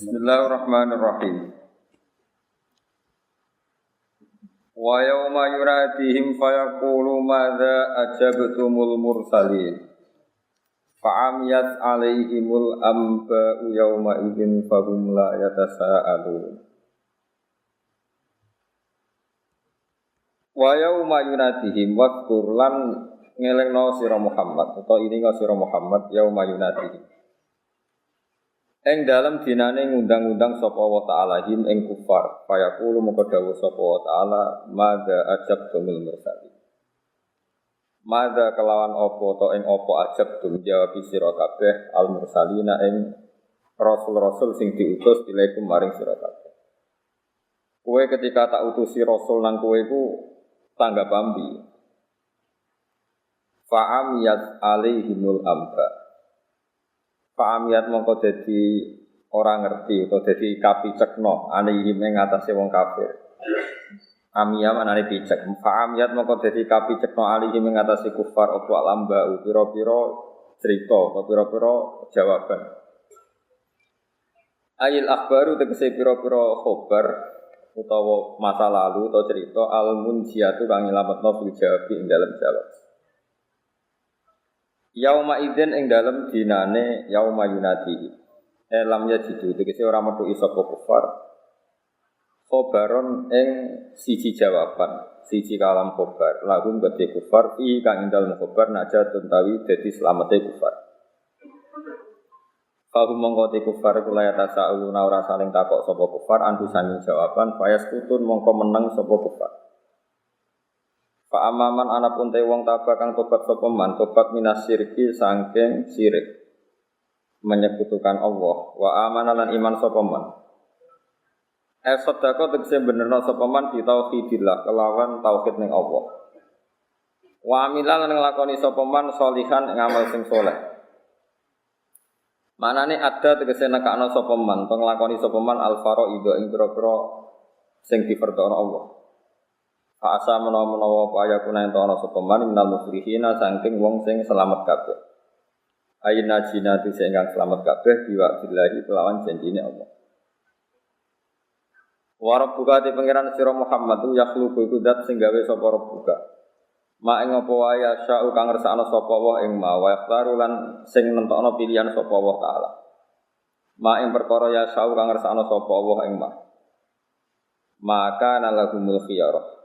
Bismillahirrahmanirrahim. Wa yawma yunadihim fayaqulu madza ajabtumul mursalin. Fa'amiyat 'alaihimul anba'u yawma idzin fahum la yatasaalun. Wa yawma yunadihim waqtur lan ngelingno sira Muhammad utawa ilinga sira Muhammad yauma yunadihim. Ing dalem dinane ngundang-undang sapa wa ta'ala him ing kufar fayaqulu moko dawuh sapa wa ta'ala madza ajabtumul mursalin. Madza kelawan apa ta ing apa ajabtum jawab sira kabeh al mursalina ing rasul-rasul sing diutus ilaikum maring sira kabeh. Kowe ketika tak utusi rasul nang kowe iku tanggap ambi. Fa'amiyat alaihimul amba. Fa'amiyat mongko dadi ora ngerti utawa dadi kapicekno alaihim ing atase wong kafir. Amiyah manane picek. Fa'amiyat mongko dadi kapicekno alaihim ing atase kufar apa lamba pira-pira cerita apa pira-pira jawaban. Ayil akhbaru tegese pira-pira khabar utawa masa lalu utawa cerita al-munjiatu kang nyelametno fil jawabi ing dalem jawab. Yauma idzin ing dalem dinane yauma yunadi. Lam yajidu tegese ora metu sapa kufar. Khobaron ing siji jawaban, siji kalam khobar. Lahum gede kufar fi kang ing dalem khobar najatun tawi dadi slamete kufar. Fahum mongko te kufar kula yatasaaluna ora saling takok sapa kufar andu sanging jawaban fayas kutun mongko meneng sapa kufar. Fa amaman ana pun te wong tabah kang tobat sapa man tobat minas syirki saking syirik menyekutukan Allah wa amana lan iman sapa man sadaqah tegese benerno sapa man di tauhidillah kelawan tauhid ning Allah wa amila lan nglakoni sapa man sholihan ing amal sing saleh manane ada tegese nekakno sapa man penglakoni sapa man al faraidho ing pira-pira sing diperdono Allah. Asa menawa-menawa apa ayakuna ento ana sapa man minal muflihina saking wong sing selamat kabeh. Ayina jinati sing kang selamat kabeh biwaktillahi kelawan janjine Allah. Wa rabbuka te pangeran sira Muhammad yakhluqu iku zat sing gawe sapa rabbuka. Ma ing apa wae asya'u kang ngersakno sapa wa ing ma wa yakhtaru lan sing nentokno pilihan sapa wa taala. Ma ing perkara ya asya'u kang ngersakno sapa wa ing ma. Maka nalahumul khiyarah.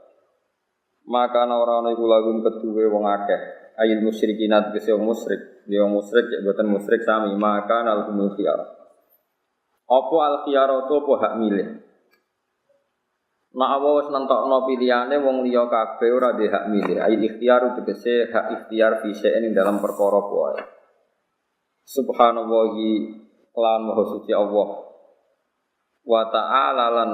Maka ora ana iku lagum keduwe wong akeh ayil musyrikin tegese wong musyrik ya musyrik ya boten musyrik sami maka al khiyar apa al khiyar itu apa hak milih nek apa wis nentokno pilihane wong liya kabeh ora dhe hak milih ayil ikhtiyar tegese hak ikhtiar fi syai'in dalam perkara wae subhanallahi lan maha suci Allah wa ta'ala lan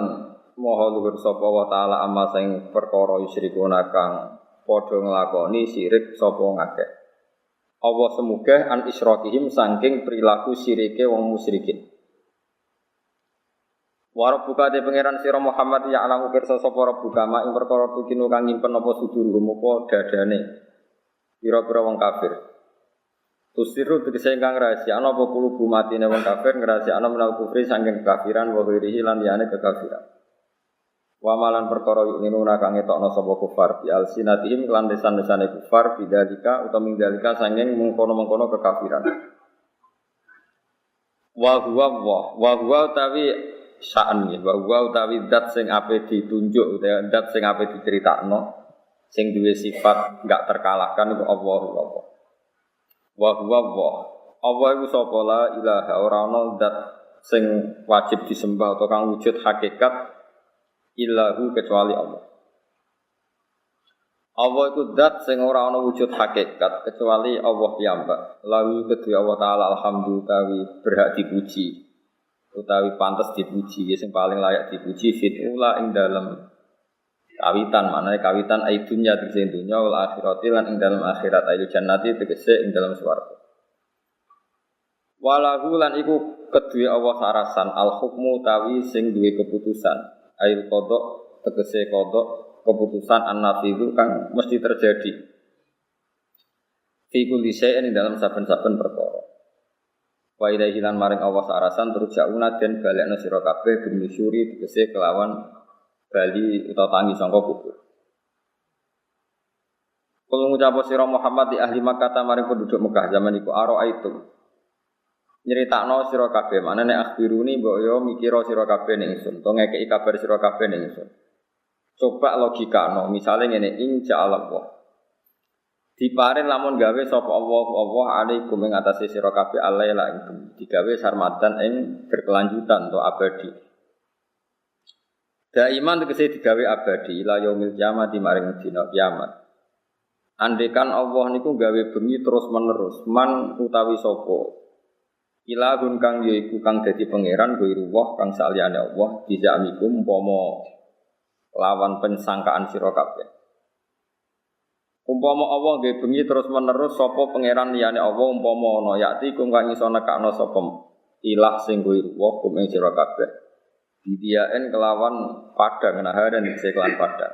Maha luhur sapa wa ta'ala amma sing perkara yusyrikuna kang padha nglakoni syirik sapa ngakeh. Allah semoga an isyrokihim saking perilaku syirike wong musyrikin. Wa rabbuka te pangeran sira Muhammad ya alamu pirsa sapa rabbuka mak ing perkara tukinu kang nyimpen apa sudur apa dadane pira-pira wong kafir. Tusiru tegese kang rahasia ana apa kulubu matine wong kafir ngrahasiakno menal kufri saking kekafiran wa ghairihi lan liyane kekafiran. Wa malan perkara yununa kang etokno sapa kufar bi alsinatihim lan lesan-lesane kufar bidzalika utawa mindalika sanging mengkono-mengkono kekafiran. Wa huwa utawi sa'an ya wa huwa utawi zat sing ape ditunjuk utawa zat sing ape diceritakno sing duwe sifat enggak terkalahkan iku Allah. Wa huwa Allah iku sapa la ilaha ora ana zat sing wajib disembah utawa kang wujud hakikat illahu kecuali Allah. Allah iku zat sing ora ana wujud hakikat kecuali Allah piyambak. Lalu kedue Allah taala alhamdulillah berhak dipuji utawi pantes dipuji sing paling layak dipuji fitula ing dalem kawitan maknane kawitan aidunya tegese dunya wal akhirati lan ing dalem akhirat ayu jannati tegese ing dalem swarga. Walahu lan iku kedue Allah sarasan al hukmu tawi sing duwe keputusan. Ail kodok tegese kodok keputusan an-nafidu kang mesti terjadi. Fi kulli syai'in dalam saben-saben perkara. Wa ilaihi lan maring Allah sarasan turja'una den balekna sira kabeh binusyuri tegese kelawan bali utawa tangi sangka kubur. Kalau ngucap sira Muhammad di ahli Makkah maring penduduk Mekah zaman iku ara'aitum nyeritakno sira kabeh manane akhbiruni mbok yo mikira sira kabeh ning ingsun to ngekeki kabar sira kabeh ning ingsun. Coba logikano, misalnya ngene insya Allah diparing lamun gawe sapa Allah alaikum ing atase sira kabeh alaila ing digawe sarmatan ing berkelanjutan atau abadi. Daiman tegese digawe abadi ila yaumil kiamat maring dina kiamat. Andekan Allah niku gawe bengi terus menerus man utawi sapa ilahun kang yaiku kang dadi pangeran ghairullah kang saliyane Allah dijamikum umpama lawan pensangkaan sira kabeh. Umpama Allah nggih bengi terus menerus sapa pangeran liyane Allah umpama ana yakti kung kang iso nekakno sapa ilah sing ghairullah kum ing sira kabeh. Didiaen kelawan padang naharan diklan padang.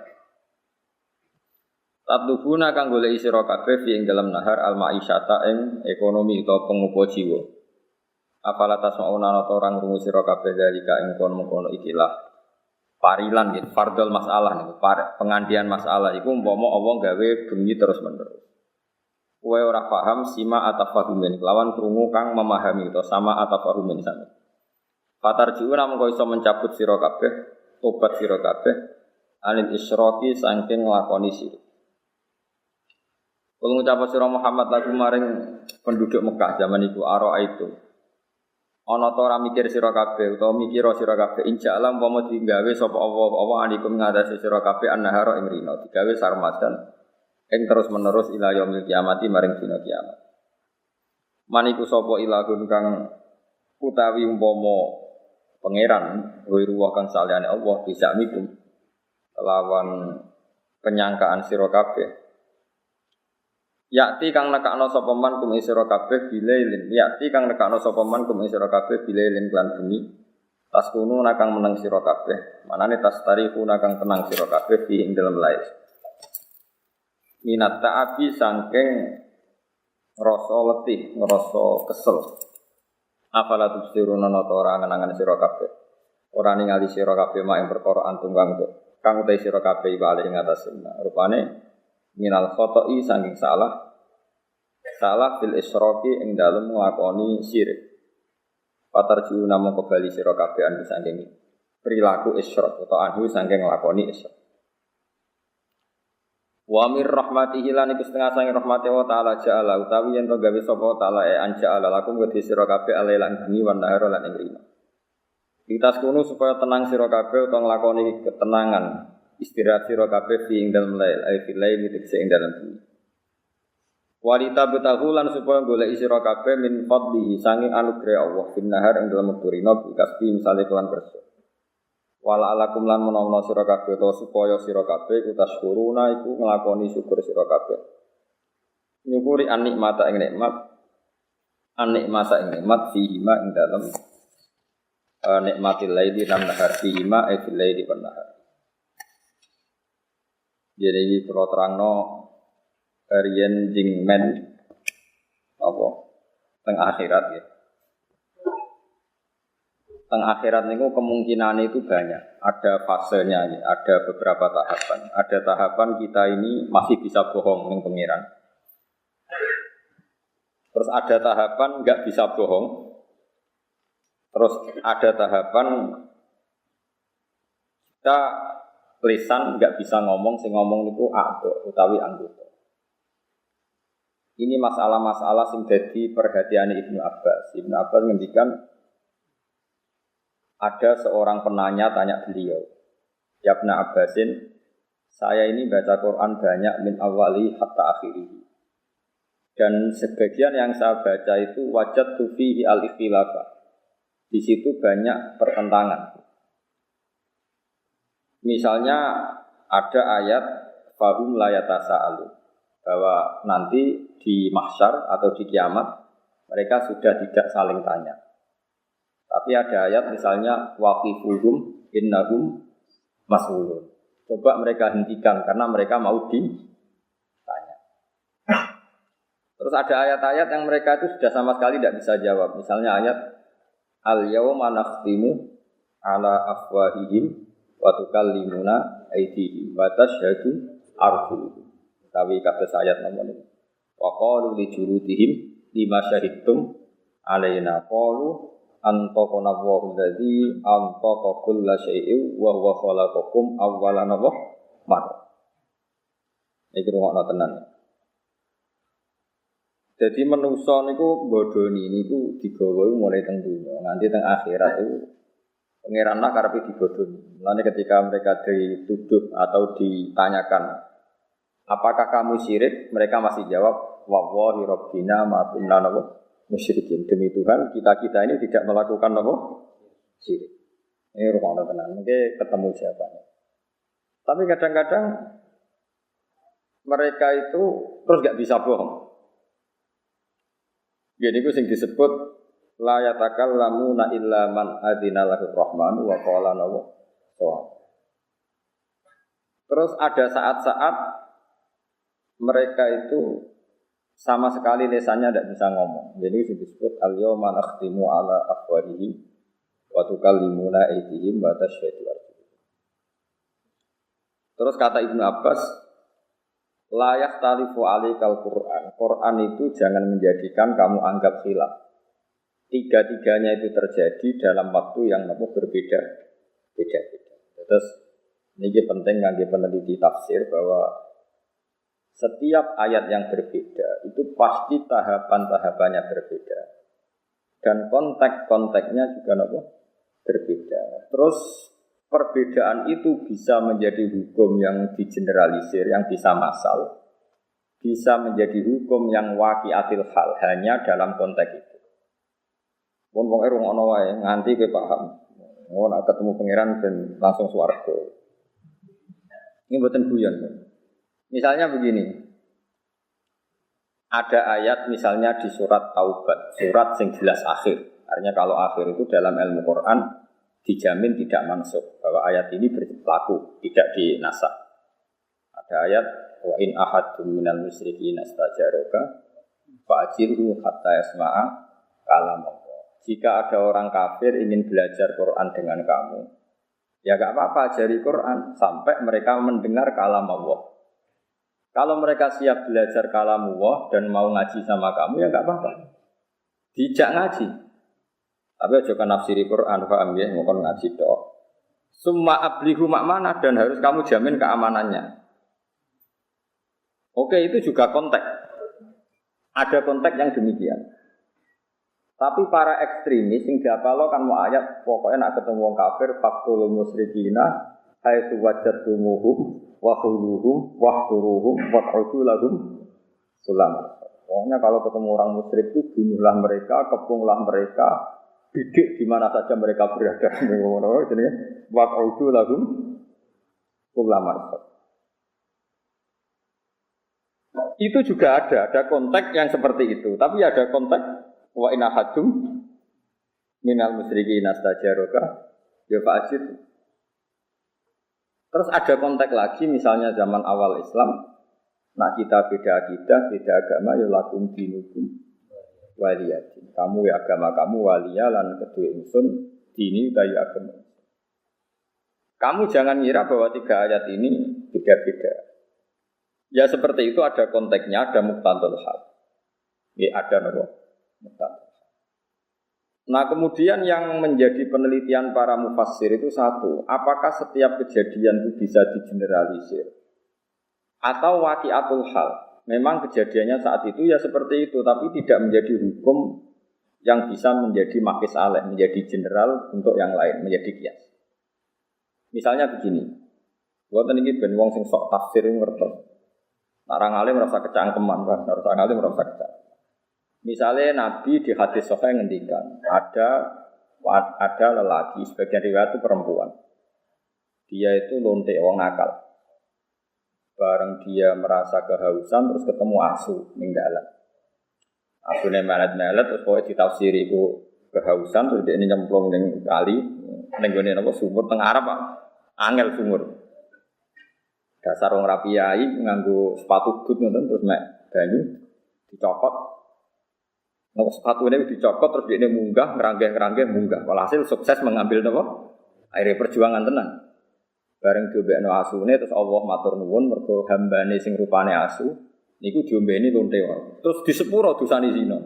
Tatubuna kang golek sira kabeh fi ing dalam nahar al-ma'isyata ing ekonomi utawa pengupo jiwa. Afala tasmauna ana orang rungu sira kabeh dalika ing kono-kono ikilah. Parilan gitu, fardal masalah nih, pengandian masalah itu umpama Allah gawe bengi terus menerus. Kowe ora paham sima atafahumin, lawan krungu kang memahami atau sama atafahumin sami. Fatarjiu namung kok iso mencabut sira kabeh, tobat sira kabeh, anil isyraki saking nglakoni sirik. Kalau ngucap sira Muhammad lagu maring penduduk Mekah zaman iku aro itu. Ana ta ora mikir sira kabeh utawa mikira sira kabeh insya Allah umpama digawe sapa Allah alikum ngatasi sira kabeh annahara ing rina digawe sarmadan ing terus menerus ila yaumil kiamati maring dina kiamat. Maniku sapa ilahun kang utawi umpama pangeran wiruwah kang saliyane Allah bisa mikum lawan penyangkaan sira kabeh. Yakti kang nekakno sapa man kum sira kabeh bilailin. Yakti kang nekakno sapa man kum sira kabeh bilailin lan bengi. Taskunu nakang meneng sira kabeh. Manane tastariku nakang tenang sira kabeh di ing dalem lair. Minat ta'abi saking ngrasa letih, ngrasa kesel. Afala tubsiruna nata ora ngenangan sira kabeh. Ora ningali sira kabeh mak ing perkara antung kang utai sira kabeh bali ing atas rupane minal khoto'i saking salah fil isyraki ing dalem nglakoni syirik. Patarju namung kebali sira kabeh anu saking perilaku isyrak utawa anu saking nglakoni isyrak. Wa mir rahmatihi lan iku setengah saking rahmate wa taala ja'ala utawi yen to gawe sapa taala anja'ala lakum gedhe sira kabeh alailan bengi wan nahara lan ing rina. Ditas kuno supaya tenang sira kabeh utawa nglakoni ketenangan. Istirahat sira kabeh fi ing dalem lail ay fi lail tegese ing dalem bengi. Walita betahu lan supaya golek sira kabeh min fadlihi sanging anugerah Allah fin nahar ing dalem kurina bikasbi misale kelan kersa. Wala alakum lan menawa sira kabeh to supaya sira kabeh utasykuruna iku nglakoni syukur sira kabeh. Nyukuri anikmata ing nikmat fihi ma ing dalem nikmatil laili lan nahar fihi ma ay fil laili wan nahar. Jadi kalau terangno riyen jingmen apa teng akhirat ya. Teng akhirat niku kemungkinan itu banyak. Ada fasenya, ada beberapa tahapan. Ada tahapan kita ini masih bisa bohong ning pengiran. Terus ada tahapan enggak bisa bohong. Terus ada tahapan kita lisan enggak bisa ngomong, sing ngomong niku a'dha utawi anggota. Ini masalah-masalah sing dadi perhatiane Ibnu Abbas. Ibnu Abbas ngendikan ada seorang penanya tanya beliau, "Ya Ibnu Abbasin, saya ini baca Quran banyak min awali hatta akhirih. Dan sebagian yang saya baca itu wajadtu fihi al-ikhtilafa. Di situ banyak pertentangan. Misalnya ada ayat fahum la yatasaalu bahwa nanti di mahsyar atau di kiamat mereka sudah tidak saling tanya. Tapi ada ayat misalnya waqifuhum innahum mas'ulun. Coba mereka hentikan karena mereka mau ditanya. Terus ada ayat-ayat yang mereka itu sudah sama sekali tidak bisa jawab. Misalnya ayat al-yauma nakhtimu ala afwahihim wa tukallimuna aydihim wa tashhadu arjuluhum. Tapi kata ayat nomor ini. Wa qalu li juludihim lima syahidtum alaina qalu antaqana Allahu allazi antaqa kulla syai'in wa huwa khalaqakum awwalan marrah. Iki rungokno tenan. Jadi manusa niku bodoni niku digawa mulai teng dunya, nanti teng akhirat itu pangeran lah karepe dibodoni. Mulane ketika mereka dituduh atau ditanyakan, apakah kamu syirik? Mereka masih jawab, wallahi rabbina ma kunna musyrikin. Demi Tuhan, kita ini tidak melakukan syirik. Ini rukun tenan. Mungkin ketemu jawabannya. Tapi kadang-kadang mereka itu terus gak bisa bohong. Jadi itu yang disebut la yatakallamuna illa man adzina lahu rahmanu wa qala nawa. Terus ada saat-saat mereka itu sama sekali lisannya tidak bisa ngomong. Jadi itu disebut al-yawma nakhtimu ala afwahihim wa tukallimuna aydihim wa tashhadu arjuluhum. Terus kata Ibnu Abbas, la yahtalifu alaikal Qur'an. Qur'an itu jangan menjadikan kamu anggap khilaf. Tiga-tiganya itu terjadi dalam waktu yang berbeda. Terus ini penting bagi peneliti tafsir bahwa setiap ayat yang berbeda itu pasti tahapan-tahapannya berbeda. Dan konteks-konteksnya juga berbeda. Terus perbedaan itu bisa menjadi hukum yang digeneralisir, yang bisa massal, bisa menjadi hukum yang waqi'atil hal hanya dalam konteks itu. Pun wong erung ana wae nganti kowe paham. Oh nek ketemu pangeran ben langsung swarga. Ini mboten guyon. Misalnya begini. Ada ayat misalnya di surat Taubat, surat sing jelas akhir. Artinya kalau akhir itu dalam ilmu Quran dijamin tidak mansukh, bahwa ayat ini berlaku, tidak dinasak. Ada ayat wa in ahadun minal musyrikin astajaraka fa'jirhu hatta yasma'a kalam Allah. Jika ada orang kafir ingin belajar Quran dengan kamu, ya enggak apa-apa ajari Quran sampai mereka mendengar kalam Allah. Kalau mereka siap belajar kalam Allah dan mau ngaji sama kamu, ya enggak apa-apa. Dijak ngaji. Tapi aja kan nafsiri Quran, paham ya, mau ngaji tok. Summa ablihu makmana dan harus kamu jamin keamanannya. Oke, itu juga konteks. Ada konteks yang demikian. Tapi para ekstremis sing diapalo kan mau ayat pokoknya nak ketemu wong kafir faqtul musyrikina haitsu wajadtumuhum wa khuluhum wa huruhum wa ta'udulahum sulam. Pokoknya kalau ketemu orang musyrik itu bunuhlah mereka, kepunglah mereka, bidik di mana saja mereka berada. Jadi wa ta'udulahum sulam. Itu juga ada konteks yang seperti itu, tapi ada konteks wa in ahadum minal musyrikin astajaraka ya fa'ajid. Terus ada konteks lagi misalnya zaman awal Islam, nak kita beda akidah, beda agama ya lakum dinukum waliyati. Kamu ya agama kamu waliya lan kedua ingsun dini utawi agama. Kamu jangan ngira bahwa tiga ayat ini beda-beda. Ya seperti itu ada konteksnya, ada muqtadul hal. Ya ada nopo. Nah kemudian yang menjadi penelitian para mufassir itu satu, apakah setiap kejadian itu bisa digeneralisir atau waqi'atul hal, memang kejadiannya saat itu ya seperti itu, tapi tidak menjadi hukum yang bisa menjadi maqis alaih, menjadi general untuk yang lain, menjadi qiyas. Misalnya begini, buatan ini ben wong sing sok tafsir ngertos, orang alim merasa kecangkeman kan, orang alim merasa kecangkeman. Misalnya Nabi di hadis sahih ngendikan ada lelaki, sebagian riwayat itu perempuan. Dia itu lonte wong nakal. Bareng dia merasa kehausan terus ketemu asu ning dalan. Asune melet-melet terus pokoke ditafsiri iku kehausan terus dia nyemplung ning kali ning gone napa sumur teng Arab Pak. Angel sumur. Dasar wong rapi yai nganggo sepatu but ngoten terus mek banyu dicopot. Nah, sepatu ini dicopot terus dia munggah, ngeranggeh munggah. Walhasil sukses mengambil apa? Akhirnya perjuangan tenan. Bareng diobekno asune terus Allah matur nuwun mergo hambane sing rupane asu niku diombeni lonte wae. Terus di sepuro dosane zina.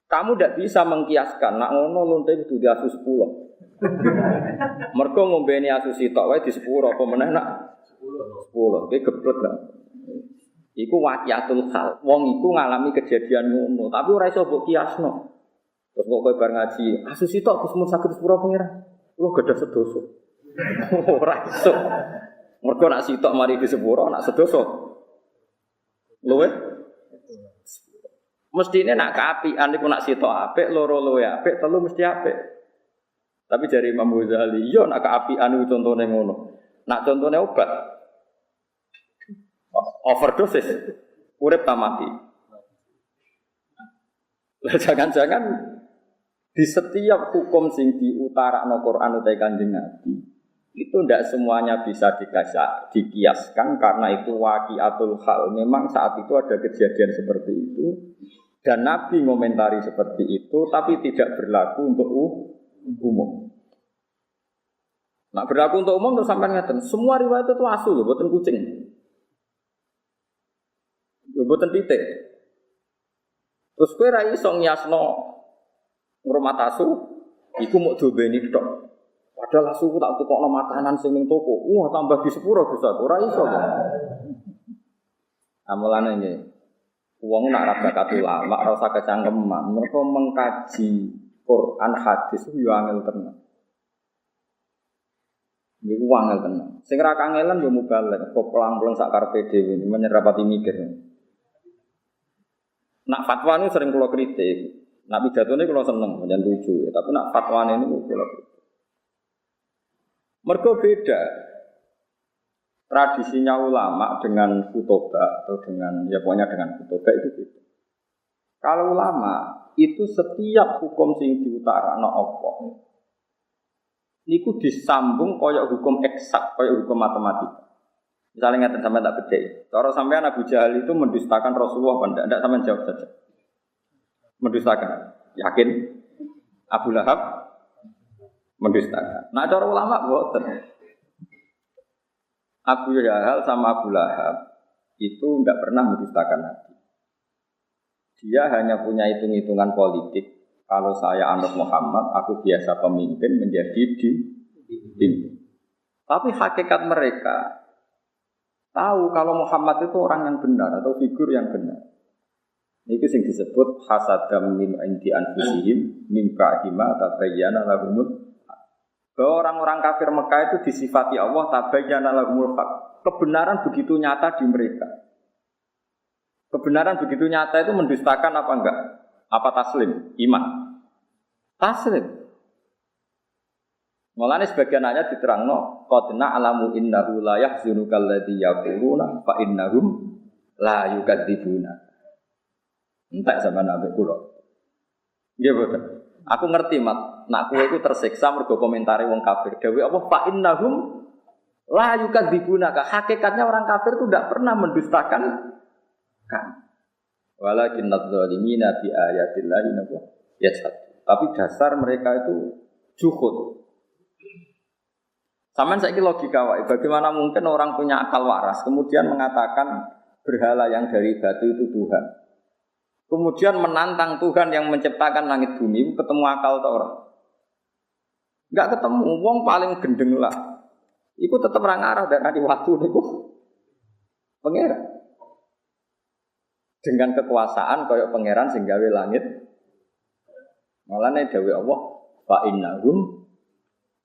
Kamu tidak bisa mengkiaskan nak ngono lonte kudu diasu 10. Mergo ngombeni asu sitok wae di sepuro apa meneh nak 10. Iki geblek lah. Iku waqiatul hal. Wong iku ngalami kejadian ngono, tapi ora iso mbok kiasno. Terus kok kowe bar ngaji, asu sitok Gus mun saged sepuro pengiran. Lu gadah sedoso. Ora iso. Mergo nak sitok mari di sepuro, nak sedoso. Luwe mestine nak kaapian iku nak sitok apik, loro luwe apik, telu mesti apik. Tapi dari Imam Ghazali, yo nak kaapian iku contone ngono. Nak contone obat. Overdosis, urip tak mati. Lah jangan-jangan di setiap hukum sing diutarakno Quran utawa Kanjeng Nabi itu tidak semuanya bisa dikiaskan karena itu waqiatul hal. Memang saat itu ada kejadian seperti itu dan Nabi ngomentari seperti itu tapi tidak berlaku untuk umum. Nah berlaku untuk umum terus sampai ngeten, semua riwayat itu asu loh, buatan kucing. Mboten titik. Terus kowe ra iso ngiasno ngrumat asu iku mok dobeni tok. Padahal asu ku tak tukokno makanan sing ning toko. Wah, tambah di sepuro bisa ora iso kok. Amalane iki. Wong nak ra bakat ulama ora usah kecangkeman. Mergo mengkaji Quran hadis yo angel tenan. Niku angel tenan. Sing ra kangelan yo mubalek, kok pelang-pelang sak karepe dhewe menyerapati mikir. Nak fatwa ini sering kula kritik. Nak pidato ini kula seneng, jangan lucu. Tapi nak fatwa ini kula kritik. Mergo beda tradisinya ulama dengan kutoba atau dengan ya pokoknya dengan kutoba itu beda. Kalau ulama itu setiap hukum sing diutarakno apa niku disambung kaya hukum eksak, kaya hukum matematika. Misalnya ngeten sampean tak bedheki. Cara sampean Abu Jahal itu mendustakan Rasulullah apa ndak? Ndak sampean jawab saja. Mendustakan. Yakin? Abu Lahab mendustakan. Nah cara ulama boten. Abu Jahal sama Abu Lahab itu ndak pernah mendustakan Nabi. Dia hanya punya hitung-hitungan politik. Kalau saya anut Muhammad, aku biasa pemimpin menjadi dipimpin. Tapi hakikat mereka tahu kalau Muhammad itu orang yang benar atau figur yang benar. Ini sing disebut hasadam min indi anfusihim min ba'di ma tabayyana lahumul haq. Bahwa orang-orang kafir Mekah itu disifati Allah tabayyana lahumul haq. Kebenaran begitu nyata di mereka. Kebenaran begitu nyata itu mendustakan apa enggak? Apa taslim? Iman. Taslim. Mulane sebagian ayat diterangno qad na'lamu innahu la yahzunukal ladzi yaquluna fa innahum la yukadzibuna. Entek sampean ambek kula. Nggih boten. Aku ngerti mat, nak kowe iku tersiksa mergo komentare wong kafir. Dewe apa fa innahum la yukadzibuna. Hakikatnya orang kafir itu tidak pernah mendustakan kan. Walakinnadz zalimina bi ayatillahi yashhad. Tapi dasar mereka itu juhud. Saman saiki logika wae, bagaimana mungkin orang punya akal waras kemudian mengatakan berhala yang dari batu itu Tuhan. Kemudian menantang Tuhan yang menciptakan langit bumi, ketemu akal ta ora? Enggak ketemu, wong paling gendeng lah. Iku tetep ra ngarah dari waktu niku. Pangeran. Dengan kekuasaan kaya pangeran sing gawe langit. Malane dawuh Allah, fa innahum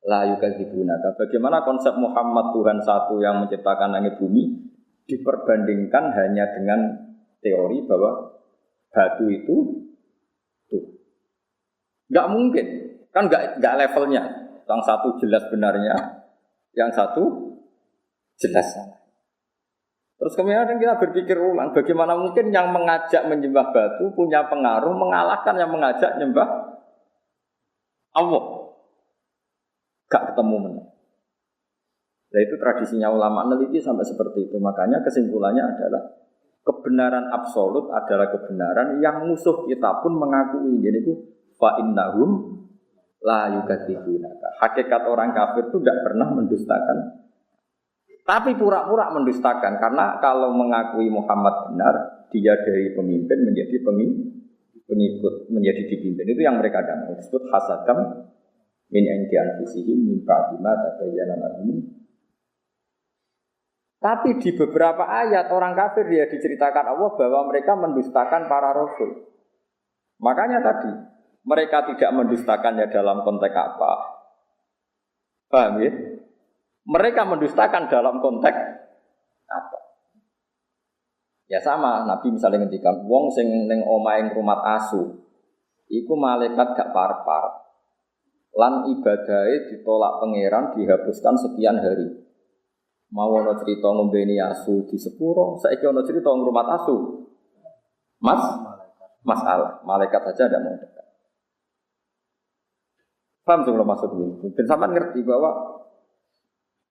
la yukadzibunaka. Bagaimana konsep Muhammad Tuhan satu yang menciptakan langit bumi diperbandingkan hanya dengan teori bahwa batu itu tuh. Enggak mungkin. Kan enggak levelnya. Yang satu jelas benarnya, yang satu jelas salah. Terus kemudian kita berpikir ulang, bagaimana mungkin yang mengajak menyembah batu punya pengaruh mengalahkan yang mengajak menyembah Allah. Gak ketemu menang. Nah itu tradisinya ulama meneliti sampai seperti itu. Makanya kesimpulannya adalah kebenaran absolut adalah kebenaran yang musuh kita pun mengakui. Jadi itu fa innahum la yukadzibunaka. Hakikat orang kafir itu tidak pernah mendustakan, tapi pura-pura mendustakan karena kalau mengakui Muhammad benar, dia dari pemimpin menjadi pengikut, menjadi dipimpin. Itu yang mereka disebut hasadam min indi anfusihim min ba'di ma tabayyana lahum. Tapi di beberapa ayat orang kafir dia diceritakan Allah bahwa mereka mendustakan para rasul. Makanya tadi mereka tidak mendustakannya dalam konteks apa? Paham ya? Mereka mendustakan dalam konteks apa? Ya sama, Nabi misalnya ngendikan wong sing ning omahe ngrumat asu, iku malaikat gak par-par. Lan ibadahe ditolak pangeran dihapuskan sekian hari. Mau ana cerita ngombeni asu di sepuro, saiki ana cerita ngrumat asu. Masalah, malaikat saja tidak mau dekat. Paham sebelum masuk ini? Dan sampai ngerti bahwa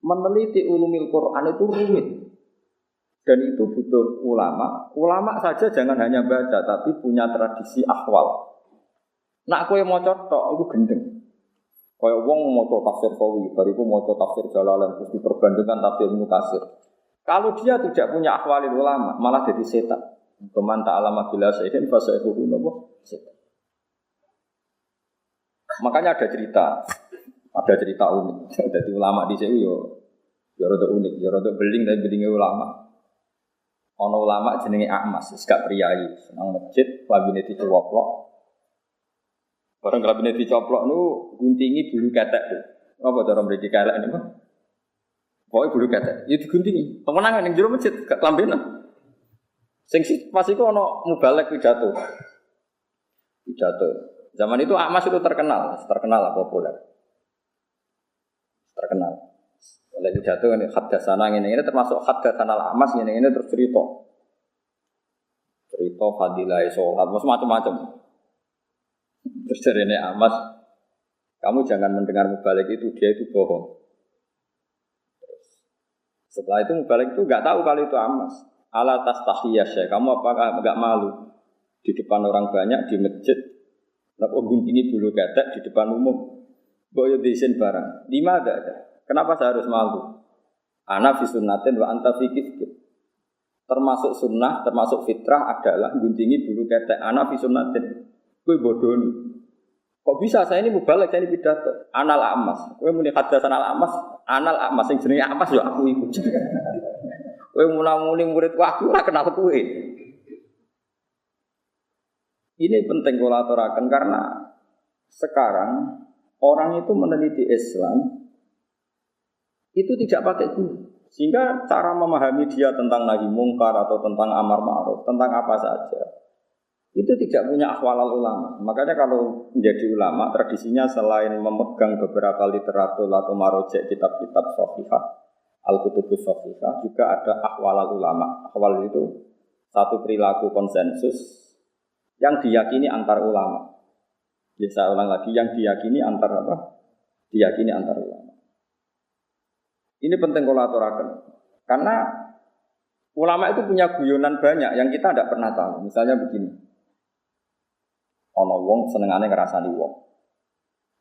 meneliti ulumil Quran itu rumit. Dan itu butuh ulama. Ulama saja jangan hanya baca, tapi punya tradisi ahwal. Nak kowe maca tok iku gendeng. Kaya wong maca tafsir Sawi, bariku maca tafsir Jalalain terus diperbandingkan tafsir Ibnu Katsir. Kalau dia tidak punya ahwalil ulama, malah jadi setan. Keman ta'alama bila sayyidin fa sayyidu setan. Makanya ada cerita unik. Jadi ulama di sini yo rada unik, yo rada beling tapi belinge ulama. Ana ulama jenenge Ahmas, gak priyayi, senang masjid, labine dicoplok. Barang labine dicoplok niku guntingi bulu ketek. Apa cara mriki kelek niku? Pokoke bulu ketek, ya diguntingi. Temenan ning jero masjid gak klambenan. Sing pas iku ana mubalek pidato. Zaman itu Ahmas itu terkenal lah populer. Terkenal. Oleh pidato ini haddatsana ngene termasuk haddatsana Ahmas ngene terus cerita fadilah salat macam-macam. Terus jarene Ahmas, kamu jangan mendengar mubalek itu, dia itu bohong. Setelah itu mubalek itu enggak tahu kalau itu Ahmas. Ala tastahiyya syekh, kamu apakah enggak malu di depan orang banyak di masjid? Napa guntingi bulu ketek di depan umum? Boyo disin barang. Lima ada. Kenapa saya harus malu? Ana fi sunnatin wa anta fi kifkin. Termasuk sunnah, termasuk fitrah adalah guntingi bulu ketek. Ana fi sunnatin. Kowe bodoni. Kok bisa saya ini mubalek, saya ini pidato. Anal Amas. Kowe muni haddatsan al Amas, anal Amas sing jenenge Amas yo aku iku. Kowe muni murid aku ora kenal kowe. Ini penting kula aturaken karena sekarang orang itu meneliti Islam itu tidak pakai guru. Sehingga cara memahami dia tentang nahi mungkar atau tentang amar ma'ruf, tentang apa saja, itu tidak punya ahwalal ulama. Makanya kalau menjadi ulama, tradisinya selain memegang beberapa literatur atau marojek kitab-kitab sahihah, al-kutubus sahihah, juga ada ahwalal ulama. Ahwal itu satu perilaku konsensus yang diyakini antar ulama. Saya ulang lagi, yang diyakini antar apa? Diyakini antar ulama. Ini penting kalau aturaken. Karena ulama itu punya guyonan banyak yang kita tidak pernah tahu. Misalnya begini. Ana wong senengane ngrasani wong.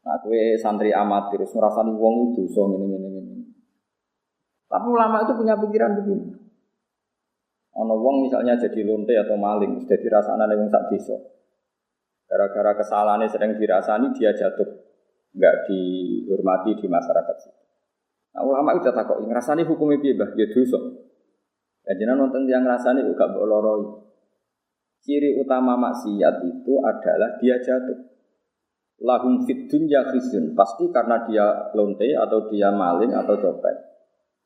Nah, kowe santri amatir terus ngrasani wong itu dosa ngene. Tapi ulama itu punya pikiran begini. Ana wong misalnya jadi lonte atau maling, sudah dirasakane wong sak desa. Gara-gara kesalahannya sering dirasani dia jatuh, enggak dihormati di masyarakat situ. Nah, ulama itu takoki ngrasani hukume piye, Mbah? Ya dosa. Ya jenengan nonton yang ngrasani uga mbok loroi. Ciri utama maksiat itu adalah dia jatuh. Lahum fid dunya khizyun. Pasti karena dia lonte atau dia maling atau copet.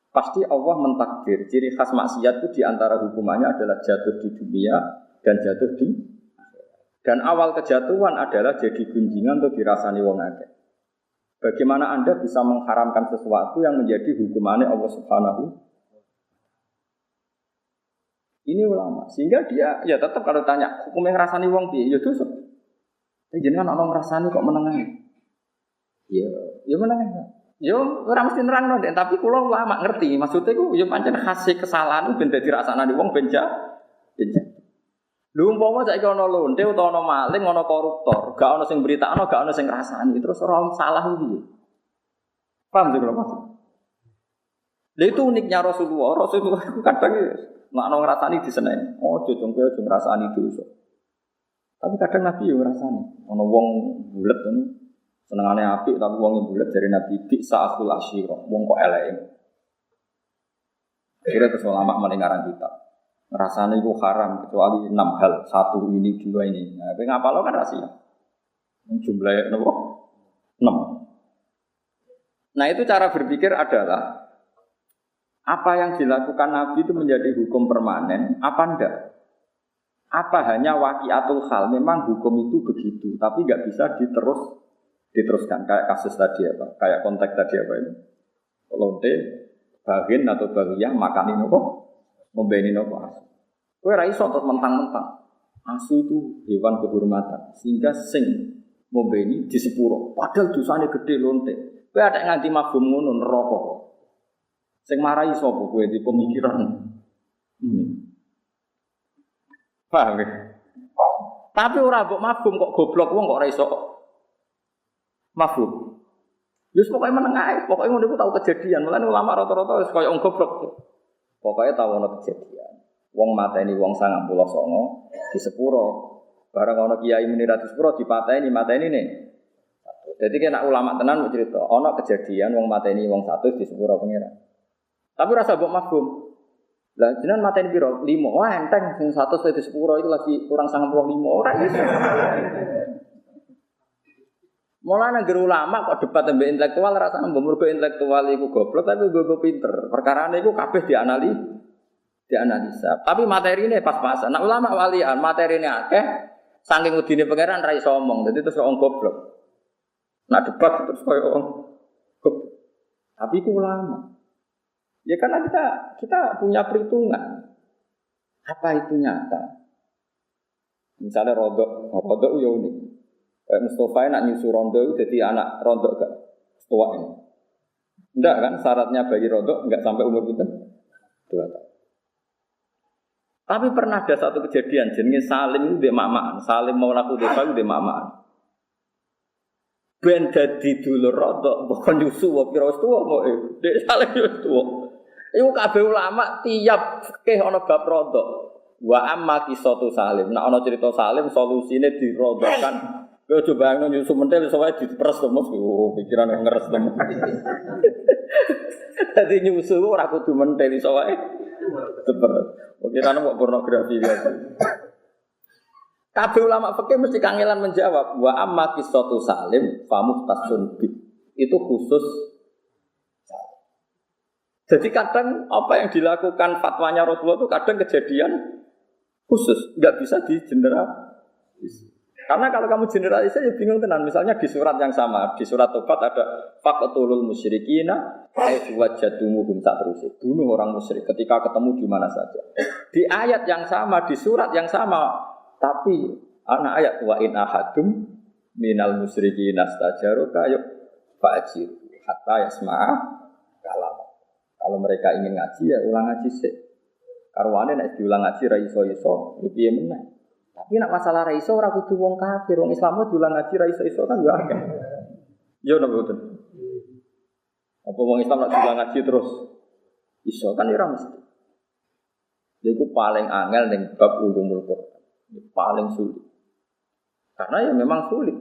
Pasti Allah mentakdir. Ciri khas maksiat itu diantara hukumannya adalah jatuh di dunia dan jatuh di akhirat. Dan awal kejatuhan adalah jadi gunjingan atau dirasani wong akeh. Bagaimana Anda bisa mengharamkan sesuatu yang menjadi hukumannya Allah Subhanahu? Ini ulama, sehingga dia ya tetap kalau tanya hukum yang ngrasani wong piye, ya dosa. Tapi jenengan ana ngrasani kok menengahi. Ya menengahi. Ya ora mesti nerangno, tapi kula ulama ngerti, maksudnya iku ya pancen khase kesalahan ben dadi rasane wong ben Lho umpama saiki ana lonte utawa ana maling, ana koruptor, gak ana sing beritakno, gak ana sing ngrasani, terus ora salah piye? Paham sih kalau maksud? Lha itu uniknya Rasulullah. Rasulullah itu kadang nek ana ngrasani diseneni. Oh, jojong kowe aja ngrasani dosa. Tapi kadang Nabi yo ngrasani. Ana wong bulet ngono, senengane apik tapi wong yang bulet dari Nabi bi sa'akhul asyirah. Wong kok eleke. Akhirnya terus ulama maling ngarang kitab. Rasanya itu haram kecuali 6 hal, 1 ini 2 ini. Nah, tapi ngapa lo kan rahasia? Jumlahnya berapa? 6. Nah itu cara berpikir adalah apa yang dilakukan Nabi itu menjadi hukum permanen, apa enggak? Apa hanya waqiatul hal? Memang hukum itu begitu, tapi nggak bisa diteruskan kayak kasus tadi apa? Kayak konteks tadi apa ini? Lonte, bagin atau bagiyah makanin apa? Membeni nopo asu. Kowe ra iso terus mentang-mentang. Asu itu hewan kehormatan, sehingga sing membeni di sepuro. Padahal dosane gede lonte. Kowe ada nganti mafhum ngono neraka. Sing marahi sapa kowe di pemikiran. Paham ya? Tapi ora mbok mafhum kok goblok wong kok ora iso mafhum. Wis pokoke meneng ae, pokoke ngono iku tau kejadian. Mulane ulama rata-rata wis koyo wong goblok. Pokoknya tahu ono kejadian. Wong mateni wong 99 di sepuro. Barang ono kiai muni ra di sepuro dipateni nih. Jadi kena ulama tenan mau cerita, ono kejadian wong mateni wong 100 di sepuro pengira. Tapi rasa mbok mafhum. Lah jenengan mateni piro? 5. Wah enteng sing 100 di sepuro itu lagi kurang 95 ora iso. Mulane nggih ulama kok debat mbek intelektual rasane mbok mergo intelektual iku goblok tapi gue pinter. Perkarane iku kabeh dianalisa. Tapi materine pas-pasan. Nah ulama walian materine akeh saking udine pangeran ra iso omong. Dadi terus wong goblok. Nah debat terus koyo wong goblok. Tapi iku ulama. Ya karena kita punya perhitungan. Apa itu nyata? Misalnya rodok ya unik. Kayak Mustafa nak nyusu rondo itu jadi anak rondo gak tua ini. Enggak kan syaratnya bagi rondo enggak sampai umur kita 2 tahun. Tapi pernah ada satu kejadian jenenge Salim ndek mamaan, Salim Maula Hudzaifah ndek mamaan. Ben dadi dulur rondo mbok nyusu wae pira wis tuwa mbok ndek Salim wis tuwa. Iku kabeh ulama tiap fikih ana bab rondo. Wa amma qisatu Salim. Nek ana cerita Salim solusine dirondokan. Kowe coba nyusu mentel iso wae diperes to Mas. Pikiran ngeres temen. Dadi nyusu ora kudu mentel iso wae diperes. Pikiran kok pornografi ya. Kabeh ulama fikih mesti kangelan menjawab wa amma qissatu Salim fa muhtasun bi. Itu khusus Salim. Jadi kadang apa yang dilakukan fatwanya Rasulullah itu kadang kejadian khusus, enggak bisa digeneralisir. Karena kalau kamu generalis ya bingung tenan. Misalnya di surat yang sama, di surat Tobat ada faqtulul musyrikina ay wajadumuhum tak terus. Bunuh orang musyrik ketika ketemu di mana saja. Di ayat yang sama, di surat yang sama, tapi anak ayat wa in ahadum minal musyrikina stajaruka yuk fa'jir hatta yasma'a kalam. Kalau mereka ingin ngaji ya ulang ngaji sih. Karwane nek diulang ngaji ra iso-iso, ya piye meneh. Tapi nak masalah ra iso ora kudu wong kafir, wong Islam diulang ngaji ra iso-iso kan yo akeh. Yo napa boten. Apa wong Islam nak diulang ngaji terus iso kan ora mesti. Iku paling angel ning bab ulumul Quran. Paling sulit. Karena ya memang sulit.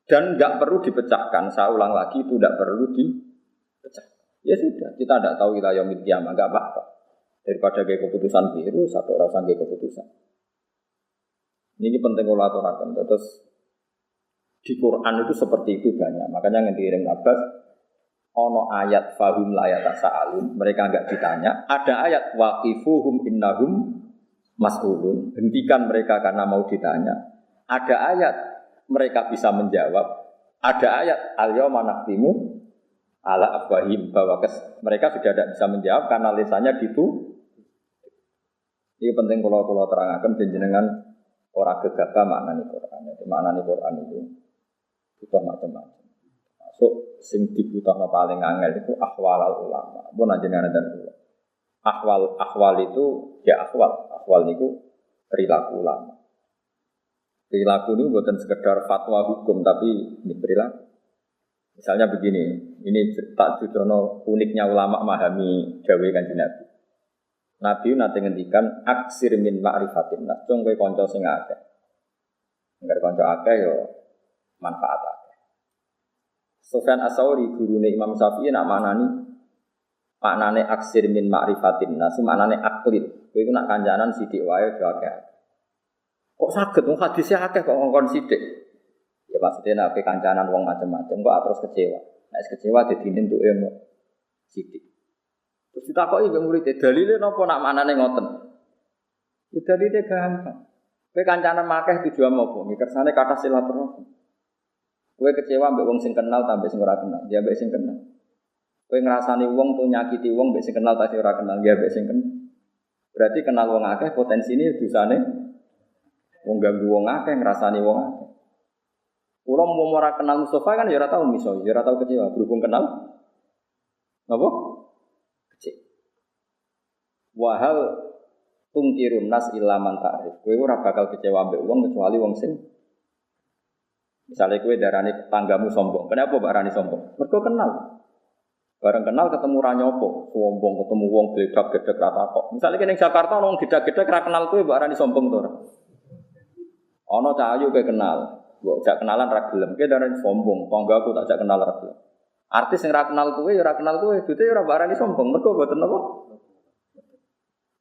Dan enggak perlu dipecahkan, saya ulang lagi itu enggak perlu dipecahkan. Ya sudah, kita enggak tahu ila yaumil qiyamah, enggak apa-apa. Daripada kayak keputusan biru, satu orang sampai keputusan. Ini penting kalau aturakan. Terus di Quran itu seperti itu banyak. Makanya yang dikirim Abbas, ono ayat fahum layat sa'alun, mereka enggak ditanya. Ada ayat waqifuhum innahum mas'ulun, hentikan mereka karena mau ditanya. Ada ayat mereka bisa menjawab. Ada ayat al-yawma nakhtimu ala afwahim, bahwa mereka sudah tidak bisa menjawab karena lisannya ditu. Ini penting kalau terangkan jenengan orang gegabah maknani Quran. Maknani Quran itu butuh macam-macam. Masuk sing dibutuhno paling angel itu ahwal ulama. Pun jenengan dan ahwal itu ya ahwal ahwal niku perilaku ulama. Perilaku ini bukan sekedar fatwa hukum tapi ini perilaku. Misalnya begini, ini tak judono uniknya ulama memahami dawuh Kanjeng Nabi. Nabi nate ngendikan aksir min ma'rifatin nas, cung kowe kanca sing akeh. Engger kanca akeh yo manfaat akeh. Sufyan Ats-Tsauri gurune Imam Syafi'i nak maknane aksir min ma'rifatin nas, maknane aklid. Kowe iku nak kancanan sithik wae yo akeh. Kok saged wong hadise akeh kok ngongkon sithik. Ya maksudnya nak kancanan wong macam-macam kok terus kecewa. Nek kecewa didine entuke mo sithik. Terus ditakoki mbek murid, dalile napa nak manane ngoten? Ya dalile gampang. Kowe kancanan akeh tujuan apa? Mikersane kata silaturahmi. Kowe kecewa mbek wong sing kenal ta mbek sing ora kenal? Ya mbek sing kenal. Kowe ngrasani wong tuh nyakiti wong mbek sing kenal ta sing ora kenal? Ya mbek sing kenal. Berarti kenal wong akeh potensine dosane wong ganggu wong akeh ngrasani wong akeh. Kulo mau ora kenal Mustafa kan ya ora tau miso, ya ora tau kecewa berhubung kenal. Napa? Kecewa. Wahal tungkirun nas illa man ta'rif. Kowe ora bakal kecewa mbek wong kecuali wong sing misale kowe darani tanggamu sombong. Kenapa mbak rani sombong? Mergo kenal. Bareng kenal ketemu ra nyopo, sombong ketemu wong gledak-gledek ra takok. Misale kene ning Jakarta wong gledak-gledek ra kenal kowe mbak rani sombong to ora? Ana cah ayu kowe kenal. Mbok jak kenalan ra gelem, kowe darani sombong, tanggaku tak jak kenal ra gelem. Artis sing ra kenal kowe ya ora kenal kowe, dite ya ora barani sombong, mergo mboten napa.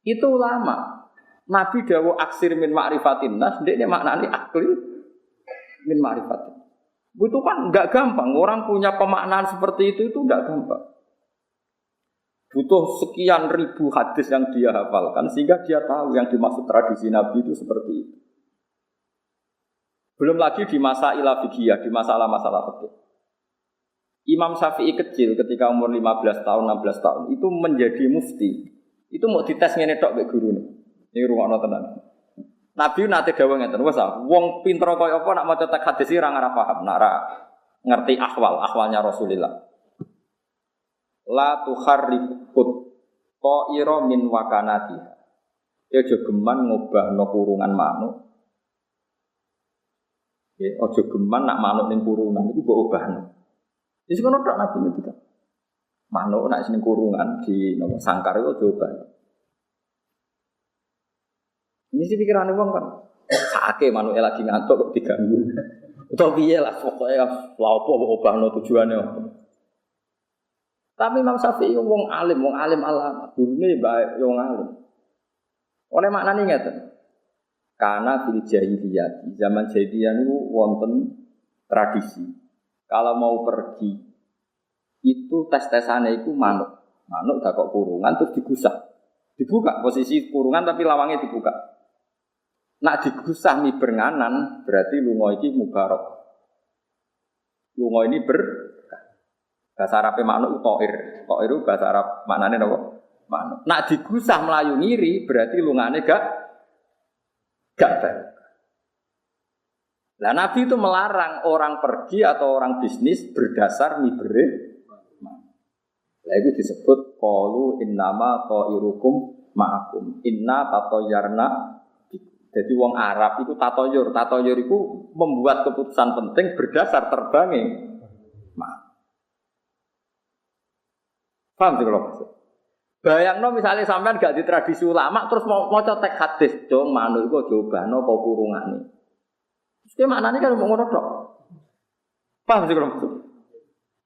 Itu ulama. Nabi dawuh aksir min ma'rifatin nas, ndekne maknane akli min ma'rifatin. Itu kan enggak gampang, orang punya pemaknaan seperti itu enggak gampang. Butuh sekian ribu hadis yang dia hafalkan sehingga dia tahu yang dimaksud tradisi Nabi itu seperti itu. Belum lagi di masalah fikih, di masalah-masalah fikih. Imam Syafi'i kecil ketika umur 15 tahun, 16 tahun itu menjadi mufti. Itu mau dites ngene tok mbek gurune. Ini rungokno tenan. Nabi nate dawuh ngeten, wes wong pinter kaya apa nak maca teks hadis ora ora paham, nak ora ngerti ahwalnya Rasulullah. La tukharrifut ta'ira min wakanati. Ya aja geman ngobahno kurungan manuk. Ya, ojo geman nak manuk ning kurungan iku mbok obahno. Wis ngono tok Nabi ngendika. Manuk nak ning kurungan di nopo sangkar iku ojo obahno. Ini sih pikirane wong kan. Sake manuke lagi ngantuk kok diganggu. Utawa piye lah pokoke lha opo obahno tujuane opo. Tapi Imam Syafi'i wong alim alama. Gurune bae wong alim. Oleh maknane ngeten. Karena fil jahiliyah, zaman jahiliyah itu wonten tradisi. Kalau mau pergi, itu tes-tesannya itu manuk gak kok kurungan terus digusah. Dibuka posisi kurungan tapi lawangnya dibuka. Nak digusah mi bernganan berarti lunga iki mubarok. Lunga ini bahasa Arab manuk toir. Toir itu bahasa Arab maknane napa? Manuk. Nak digusah melayu ngiri berarti lungane gak baik. Nah Nabi itu melarang orang pergi atau orang bisnis berdasar mibere. Nah itu disebut qalu innama ta'irukum ma'akum inna tatoyarna. Jadi wong Arab itu tatoyur itu membuat keputusan penting berdasar terbangnya. Paham sih kalau maksud? Bayangno misalnya sampean gak di tradisi ulama terus mau teks hadis dong manuk iku jobano apa kurungane. Terus ki maknane kan mau ngono tok. Paham sih kalau maksud?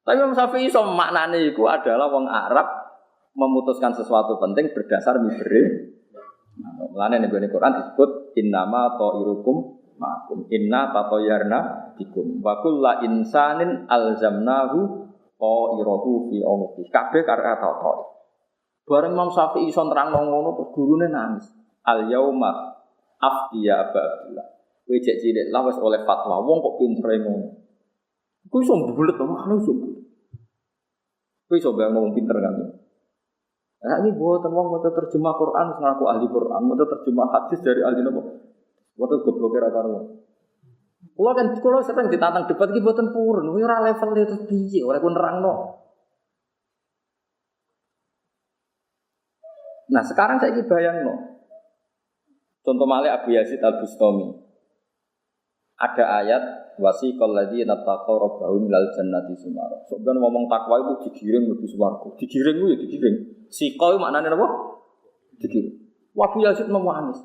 Tapi Imam Syafi'i iso maknane iku adalah wong Arab memutuskan sesuatu penting berdasar mibere. Mulane ning Quran disebut innama ta'irukum ma'akum inna tatoyarna bikum wa kullu insanin alzamnahu ta'irahu fi unuqi. Kabeh kata ta'ir. Bareng Imam Syafi'i iso nerangno ngono terus gurune nangis. Al yauma aftiya Abdullah. Kowe cek cilik lah wis oleh fatwa. Wong kok pintere ngono. Kowe iso mbulet to, makane iso. Kowe iso bayang wong pinter kan. Nah ini buatan wong maca terjemah Quran ngaku ahli Quran, maca terjemah hadis dari ahli napa? Waduh gobloke ra karo. Kulo sering ditantang debat iki mboten purun, kuwi ora level itu piye, ora ku nerangno. Nah sekarang saya bayangno, Contoh malih Abu Yazid Al-Bustami. Ada ayat wasiqal ladzina taqaw rabbahum minal jannati sumara. Sebenarnya ngomong takwa itu digiring menuju swarga. Digiring itu ya digiring. Siqa itu maknanya apa? Digiring. Abu Yazid nangis.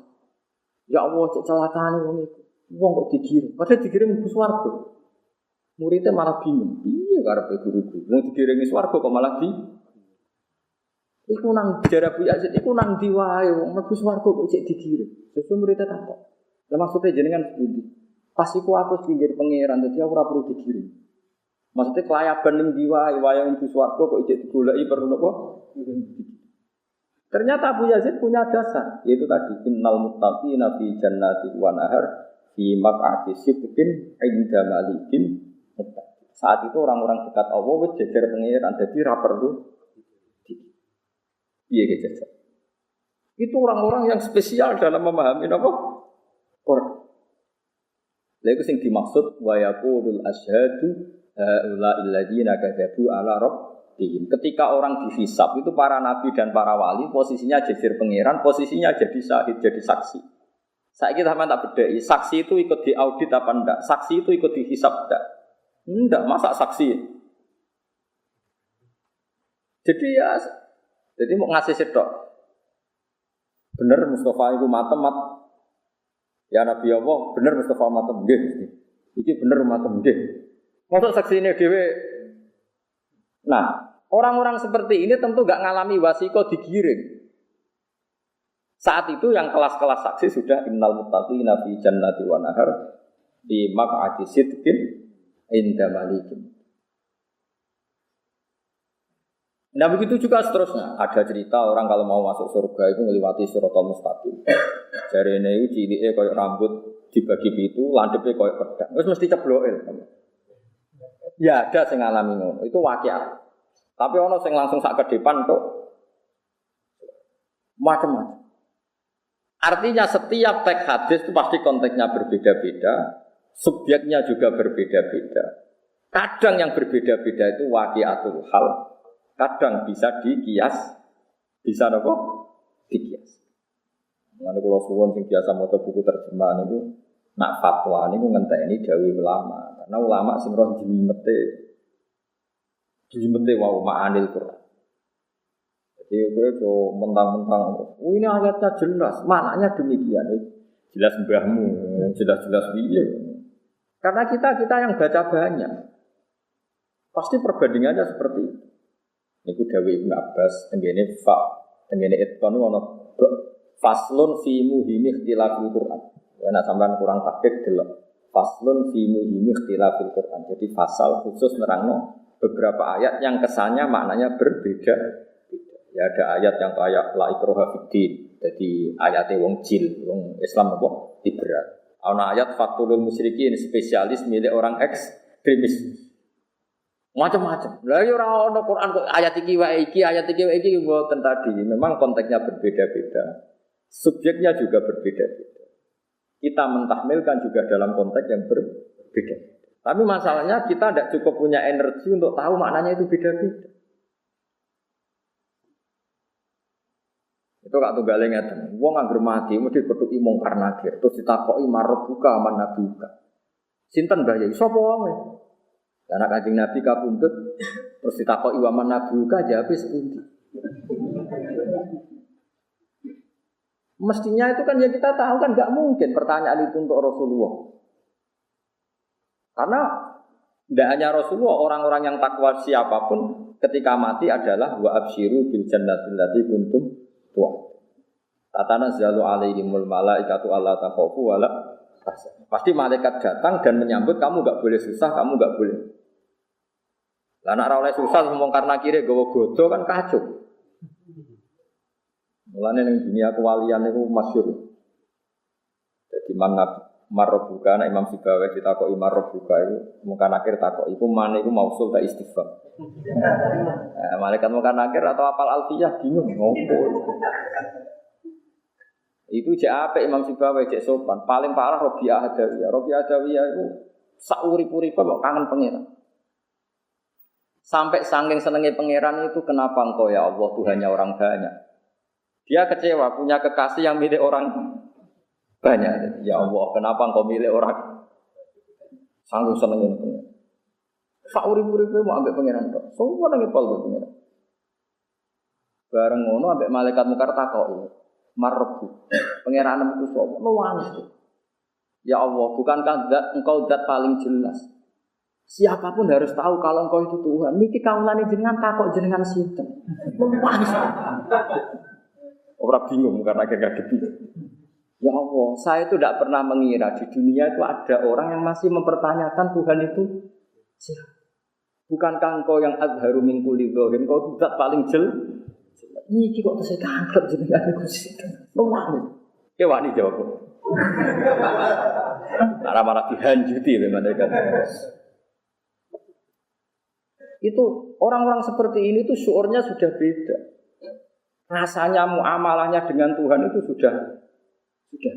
Ya Allah, cek celakane wong iku. Wong kok digiring. Padahal digiring menuju swarga. Muridnya malah bingung. Iya karepe guru-guru. Wong digiringi swarga kok malah di iku nang jarak Abu Yazid iku nang ndi wae wong mlebu swarga kok cek digiring. Sesuk muridnya takok. Lah maksudnya jenengan sepundi? Pas iku aku pinggir pangeran, jadi aku ora perlu digiring. Maksudnya kelayaban ning ndi wae wayang mlebu swarga kok ijek digoleki perlu napa? Ternyata Abu Yazid punya dasar, yaitu tadi innal muttaqina fi jannati wa nahar fi maq'adi sidqin 'inda malikin. Saat itu orang-orang dekat Allah wis jejer pangeran, dadi ra perlu iya gitu. Itu orang-orang yang spesial dalam memahami apa? Quran. Lha iku sing dimaksud wa yaqulul asyhadu haula alladziina kadzabu ala rabbihim. Ketika orang dihisab itu para nabi dan para wali posisinya jejer pangeran, posisinya jadi syahid, jadi saksi. Saiki sampean tak bedheki, saksi itu ikut diaudit apa enggak? Saksi itu ikut dihisab enggak? Enggak, masa saksi. Jadi mau ngasih sedok. Bener Mustafa itu matemat. Ya Nabi Allah, bener Mustafa matem nggih. Iki bener matem nggih. Mosok saksine dhewe. Nah, orang-orang seperti ini tentu enggak ngalami wasiko digiring. Saat itu yang kelas-kelas saksi sudah innal muttaqina fi jannati wa nahar di maq'adi sidqin inda malikin. Nah begitu juga seterusnya. Ada cerita orang kalau mau masuk surga itu melewati siratal mustaqim. Jarene iku cilike koyo rambut dibagi pitu, landhepe koyo pedang. Wis mesti cebloke. Ya ada sing ngalami ngono. Itu waqiah. Tapi ono sing langsung sak kedepan tok. Macam-macam. Artinya setiap teks hadis itu pasti konteksnya berbeda-beda, subjeknya juga berbeda-beda. Kadang yang berbeda-beda itu waqiatul hal. Kadang bisa dikias, bisa apa? Dikias. Nanti kalau suwon sing biasa maca buku terjemahan itu nak fatwa niku ngenteni dawuh ulama. Karena ulama sing roh jimete wau ma'anil Quran. Jadi kowe mentang-mentang ini ayatnya jelas, maknanya demikian. Jelas mbahmu, jelas-jelas piye. Karena kita yang baca banyak. Pasti perbandingannya seperti itu. Niku dawuh Ibnu Abbas tengene tengene itqan ana faslun fi muhim ikhtilafil Quran. Nek sampean kurang takik delok faslun fi muhim ikhtilafil Quran. Jadi fasal khusus nerangno beberapa ayat yang kesannya maknanya berbeda. Ya ada ayat yang kayak la ikraha fiddin. Jadi ayate wong jil, wong Islam apa liberal. Ana ayat fatul musyrikin spesialis milik orang ekstremis. Macam-macam. Lah ya ora ono Quran kok ayat iki wae iki mboten tadi. Memang konteksnya berbeda-beda. Subjeknya juga berbeda-beda. Kita mentahmilkan juga dalam konteks yang berbeda. Tapi masalahnya kita tidak cukup punya energi untuk tahu maknanya itu beda-beda. Itu kak tunggale ngeten. Wong angger mati mesti petuki mungkar nakir terus ditakoki marbuka man nabuka. Sinten Mbah Yai? Sapa wae? Karena Kanjeng Nabi kapundhut terus ditakoki wa man nabuka jawab sepundi. Mestinya itu kan ya kita tahu kan enggak mungkin pertanyaan itu untuk Rasulullah. Karena tidak hanya Rasulullah, orang-orang yang takwa siapapun ketika mati adalah wa absyiru bil jannati allati kuntum tu'a. Tatanazzalu alaihimul malaikatu alla takhafu wa la tahzanu. Pasti malaikat datang dan menyambut kamu enggak boleh susah, kamu enggak boleh. Lah nek ora oleh susah ngomong karena kire gawa godo kan kacau. Mulane ning dunia kewalian niku masyhur. Jadi marbuka nek Imam Sibawi ditakoki marbuka itu mungkin akhir takok iku mane iku mausul ta istifham. Malaikat mungkin akhir atau apal alfiyah bingung ngopo. Itu cek apik Imam Sibawi cek sopan. Paling parah Rabi'ah Adawiyah. Rabi'ah Adawiyah itu sak urip-uripe kok kangen pangeran. Sampai saking senenge pangeran itu kenapa engkau ya Allah Tuhannya orang banyak. Dia kecewa punya kekasih yang milik orang banyak. Ya Allah, kenapa engkau milih orang sanggup senengin pengiran? Sauri-uri mau ambek pengiran tok. Semua nang ngepol ke pengiran. Bareng ngono ambek malaikat mungkar takok. Marbu. Pengiran itu sapa? Nuwangis. Ya Allah, bukankah engkau zat paling jelas? Siapapun harus tahu kalau engkau itu Tuhan. Niki kawulane jenengan takok jenengan sinten. Nuwangis. Orang bingung karena kaget. Ya Allah, saya itu tidak pernah mengira di dunia itu ada orang yang masih mempertanyakan Tuhan itu siapa. Bukankah engkau yang azharu min kulli dzahir, engkau zat paling jelas. Niki kok tesih kangkep jenengan iku sinten. Nuwangis. Ki wani jawab. Marah-marah dihanjuti oleh malaikat. Itu orang-orang seperti ini tuh syuurnya sudah beda. Rasanya muamalahnya dengan Tuhan itu sudah beda.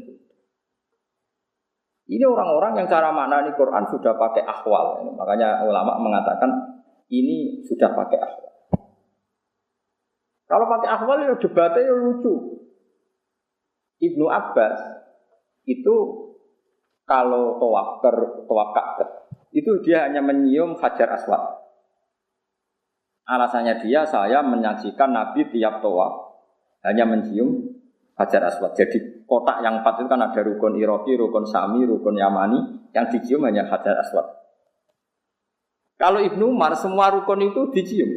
Ini orang-orang yang cara maknani Quran sudah pakai ahwal. Makanya ulama mengatakan ini sudah pakai ahwal. Kalau pakai ahwal ya debatnya lucu. Ibnu Abbas itu kalau tawaf Ka'bah itu dia hanya menyium Hajar Aswad. Alasannya saya menyaksikan Nabi tiap tawaf hanya mencium Hajar Aswad. Jadi kotak yang 4 itu kan ada rukun Iraqi, rukun Syami, rukun Yamani, yang dicium hanya Hajar Aswad. Kalau Ibnu Umar semua rukun itu dicium.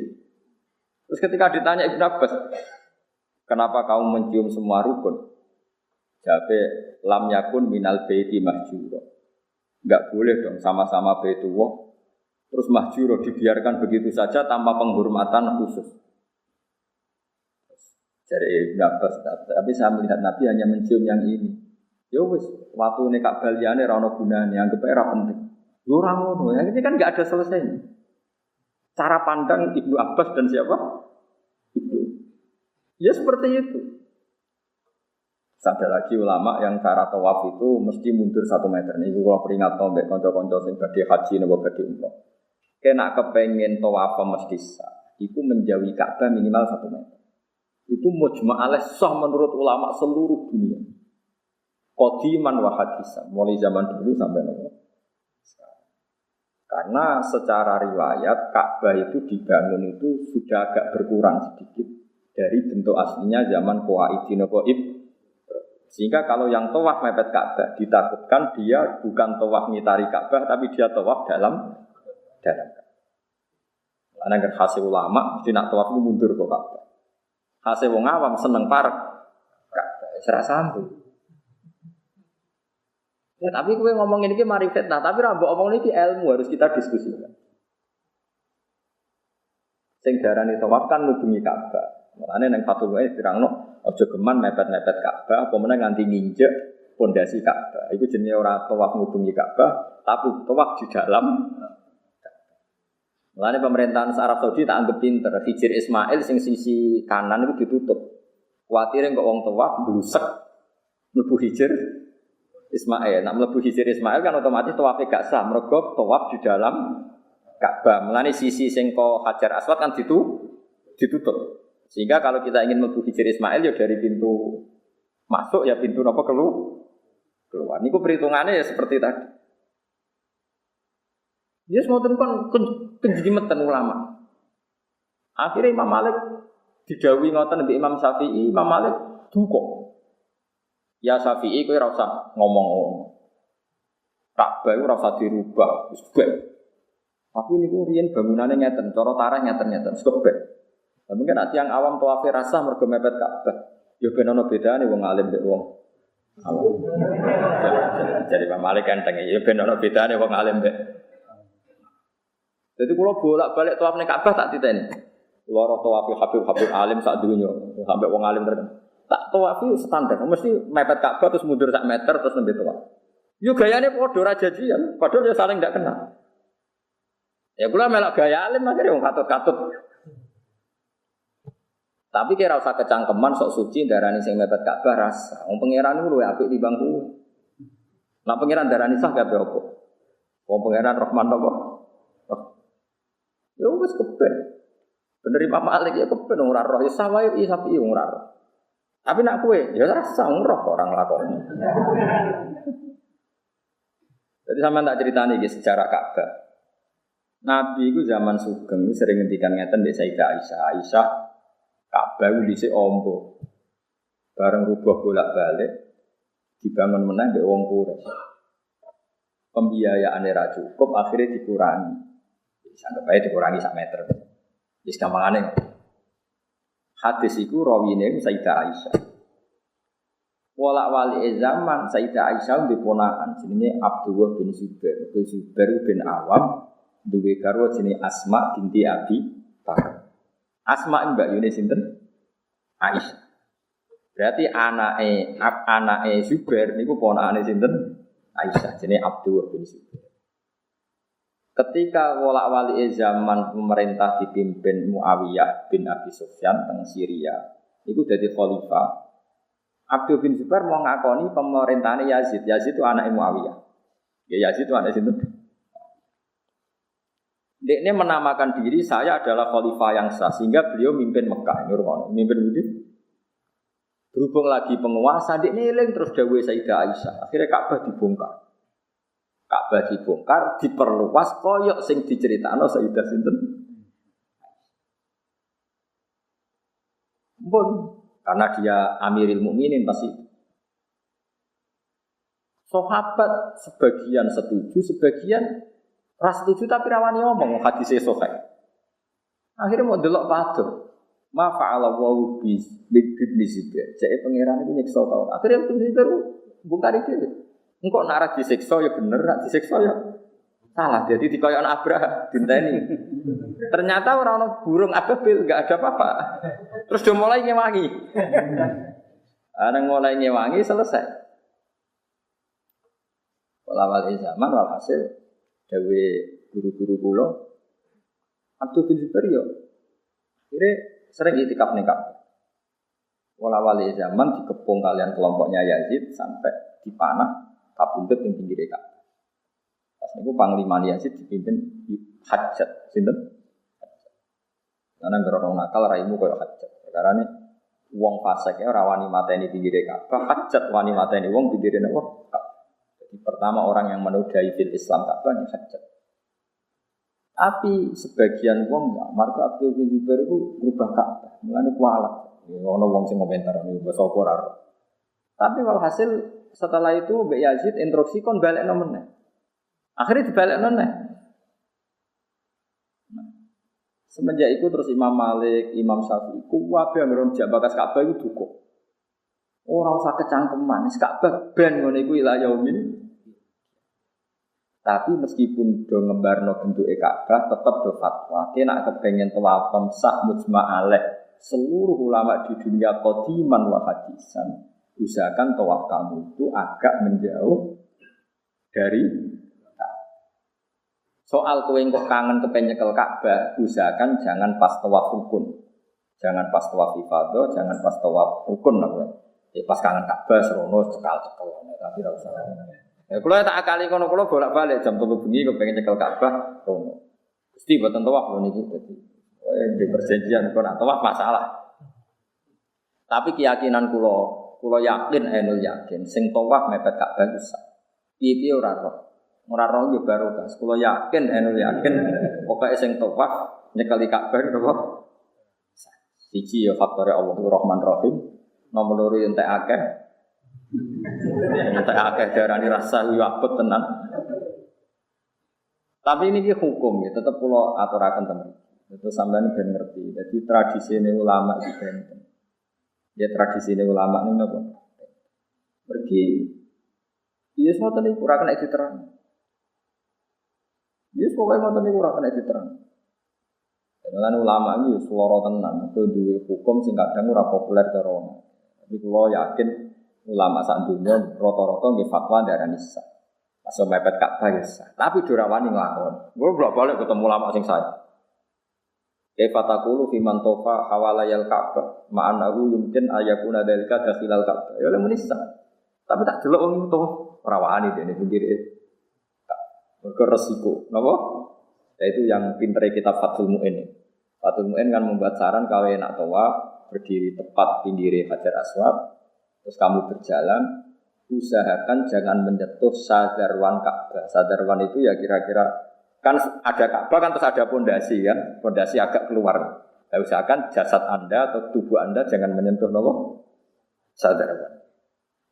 Terus ketika ditanya Ibnu Abbas, kenapa kamu mencium semua rukun? Jawabnya, lam yakun minal baiti mahjura. Enggak boleh dong sama-sama baitullah. Terus mahjura dibiarkan begitu saja tanpa penghormatan khusus. Dari Ibnu Abbas, tapi saya melihat Nabi hanya mencium yang ini. Ya wis, waktu ini Ka'bah liyane ra ono gunane, anggap ae ra penting. Yo ora ngono, yang ini kan enggak ada selesainya. Cara pandang Ibnu Abbas dan siapa? Ibnu. Ya seperti itu. Ada lagi ulama yang cara tawaf itu mesti mundur 1 meter. Ini kalau peringat mbek kanca-kanca sing badhe haji napa badhe umrah. Kena kepengen tawaf mesti sah. Iku menjauhi Ka'bah minimal 1 meter. Itu mujma' alaih sah menurut ulama seluruh dunia. Qadiman wa hadisan, mulai zaman dulu sampai sekarang. Karena secara riwayat Ka'bah itu dibangun itu sudah agak berkurang sedikit dari bentuk aslinya zaman Qawaidin Qaib. Sehingga kalau yang tawaf mepet Ka'bah ditakutkan dia bukan tawaf ngitari Ka'bah tapi dia tawaf dalam Ka'bah. Karena hasil ulama mesti nak tawaf mundur ke Ka'bah. Hasil wong awam seneng parek Ka'bah ora sambung. Ya tapi kowe ngomong ini ki mari fitnah, tapi ra mbok omong iki ilmu harus kita diskusikan. Sing darani tawaf kan ngubungi Ka'bah. Mulane ning fatwa dirangno aja geman mepet-mepet Ka'bah apa meneh nganti nginjek pondasi Ka'bah. Iku jenenge ora tawaf ngubungi Ka'bah, tapi tawaf di dalam. Mulane pemerintahan Arab Saudi tak anggap pinter. Hijir Ismail sing sisi kanan itu ditutup. Kuatire kok wong tawaf blusek mlebu Hijir Ismail. Nak mlebu Hijir Ismail kan otomatis tawafe gak sah, mergo tawaf di dalam Ka'bah. Mulane sisi sing kok Hajar Aswad kan ditutup. Sehingga kalau kita ingin mlebu Hijir Ismail ya dari pintu masuk ya pintu napa keluar. Niku perhitungannya ya seperti tadi. Ya semoten kon kenjimeten ulama. Akhirnya Imam Malik didhawuhi ngoten mbek Imam Syafi'i, Imam Malik duka. Ya Syafi'i kowe ora usah ngomong. Ka'bah ora usah dirubah, wis bek. Tapi niku riyen bangunane ngeten, cara tarah ngeten-ngeten, wis bek. Lah mungkin nek tiyang awam tawafe rasa mergo mepet Ka'bah. Ya ben ono bedane wong alim mbek wong awam. Jadi Imam Malik enteng ya ben ono bedane wong alim mbek. Jadi kalau bolak-balik tawaf ning Ka'bah tak titeni. Loro tawaf Habib alim sak dunya, sampai wong alim terkenal. Tak tawaf standar, mesti mepet Ka'bah terus mundur sak meter terus nembe tawaf. Yo gayane padha ra jajian, padahal dia saling ndak kenal. Ya kula melok gaya alim akhire wong katut-katut. Tapi kira usah kecangkeman sok suci darani sing mepet Ka'bah rasa. Wong pangeran niku luwih apik timbang kuwi. Lah pangeran darani sah kabeh apa? Wong pangeran Rahman apa? Ya wis keben. Bener Imam Malik ya keben ora roh ya sawae iki sapi ora roh. Tapi nak kue, ya rasa ngeroh orang lakoni. Jadi sama tak ceritani di sejarah Ka'bah. Nabi itu zaman Sugeng itu sering ngendikan ngeten di Sayyidah Aisyah. Aisyah Ka'bah itu dhisik ombo. Bareng rubah bolak-balik dibangun meneh mbek wong Quraisy. Pembiayaane ra cukup akhirnya dikurangi. Sampai bae dikurangi sak meter. Wis gampangane. Hadis iku rawine Sayyidah Aisyah. Walak-wali zaman Sayyidah Aisyah di ponakan jenenge Abdullah bin Zubair. Zubair bin Awam duwe garwa jenenge Asma binti Abi Bakar. Asma mbak Yune sinten? Aisyah. Berarti anake Zubair niku ponakane sinten? Aisyah jenenge Abdullah bin Zubair. Ketika walak-wali zaman pemerintah dipimpin Muawiyah bin Abi Sufyan teng Syria, niku dadi khalifah. Abdul bin Zubair mau ngakoni pemerintahan Yazid. Yazid itu anak Muawiyah. Ya Yazid itu anak sinten? Dia menamakan diri saya adalah khalifah yang sah sehingga beliau mimpin Mekah. Mimpin begitu. Berhubung lagi penguasa, dia eling terus dawuh Sayyidah Aisyah. Akhirnya Ka'bah dibongkar. Ka'bah dibongkar, diperluas koyok sing diceritakno Sayyidah sinten? Bon. Karena dia Amirul Mukminin pasti. Sahabat sebagian setuju, sebagian ras setuju tapi rawani ngomong hadis sahih. Akhirnya mau delok padur. Ma fa'ala wa bi ibni Zubair. Jadi pangeran itu nyiksa tau. Akhirnya Ibnu Zubair bongkar itu. Engkau nak disiksa ya bener, nak disiksa ya salah. Jadi dikoyon Abraham dinteni. Ternyata orang burung ababil enggak ada apa-apa. Terus dia mulai ngewangi. Ada mulai ngewangi selesai. Walawal zaman walhasil dewe guru-guru kula Abdul bin Zubair yo. Kira sering itikaf ning Ka'bah. Walawal zaman dikepung kalian kelompoknya Yazid sampai dipanah kapundhut ning pinggire Ka'bah. Pas niku panglima Yazid dipimpin Hajjat, sinten? Karena ngerong nakal raimu koyo Hajjat. Perkara ini wong fasik ora wani mateni pinggire Ka'bah, Hajjat wani mateni wong pinggire napa? Jadi pertama orang yang menodai fil Islam Ka'bah ni Hajjat. Tapi sebagian wong marga Abdul bin Zubair itu berubah Ka'bah, mulane kualat. Ono wong sing komentar niku basa apa ora. Tapi walhasil setelah itu Mbak Yazid instruksi kon balekno meneh. Akhirnya dibalekno meneh. Semenjak itu terus Imam Malik, Imam Syafi'i, kuwabe anggon jak bakas Ka'bah itu duka. Ora usah kecangkeman, Ka'bah ben ngono iku ila yaumin. Tapi meskipun do ngembarno bentuke Ka'bah tetep do fatwa. Nek kepengin tawaf sah mujma' alaih seluruh ulama di dunia qadiman wa hadisan usahakan tawaf kamu itu agak menjauh dari soal kowe kok kangen kepen nyekel Ka'bah, usahakan jangan pas tawaf rukun. Jangan pas tawaf ifadah, jangan pas tawaf rukun apa. Ya pas kangen Ka'bah serono cekal-cekel tapi ora usah. Ya kula tak akali kono kula bolak-balik jam 3 bengi kepen nyekel Ka'bah rono. Mesti boten tawaf lho niki dadi. Di perjanjian kok nak tawaf masalah. Tapi keyakinan kula yakin enul yakin sing tawaf mepet Ka'bah bisa. Piye-piye ora roh. Ora roh yo baru kan. Kula yakin enul yakin pokoke sing tawaf nyekeli Ka'bah napa? Siji ya faktore Allah Rahman Rahim. Nomor loro entek akeh. Entek akeh darani rasa yo abot tenan. Tapi ini hukum ya tetep kula aturaken temen. Itu sampean ben ngerti. Jadi tradisine ulama iki benten. Ya tradisine ulama niku napa? Pergi iya semua tadi kurang kena diterang. Iya semua kayak ngotot niku ora kena diterang. Dengan ulama ini seloro tenan, itu duwe hukum sing kadang ora populer cara ono. Tapi kula yakin ulama sak dunya rata-rata nggih fatwa darani sah. Masuk mepet Ka'bah ya sah. Tapi ora wani nglakon. Kula bolak-balik ketemu ulama sing saya. Kaifa taqulu fi man tafa hawalayal Ka'bah ma'anahu yumkin ayakuna dalika dakhilal Ka'bah. Ya oleh menisa. Tapi tak delok wong itu ora wani dene pinggire. Mergo resiko, napa? Yaitu yang pintere kitab Fathul Mu'in. Fathul Mu'in kan membuat saran kalau enak tawaf berdiri tepat pinggir Hajar Aswad, terus kamu berjalan, usahakan jangan menyentuh sadarwan Ka'bah. Sadarwan itu ya kira-kira kan ada Ka'bah kan terus ada pondasi kan, pondasi agak keluar. Nah, usahakan jasad Anda atau tubuh Anda jangan menyentuh nopo sadarwan.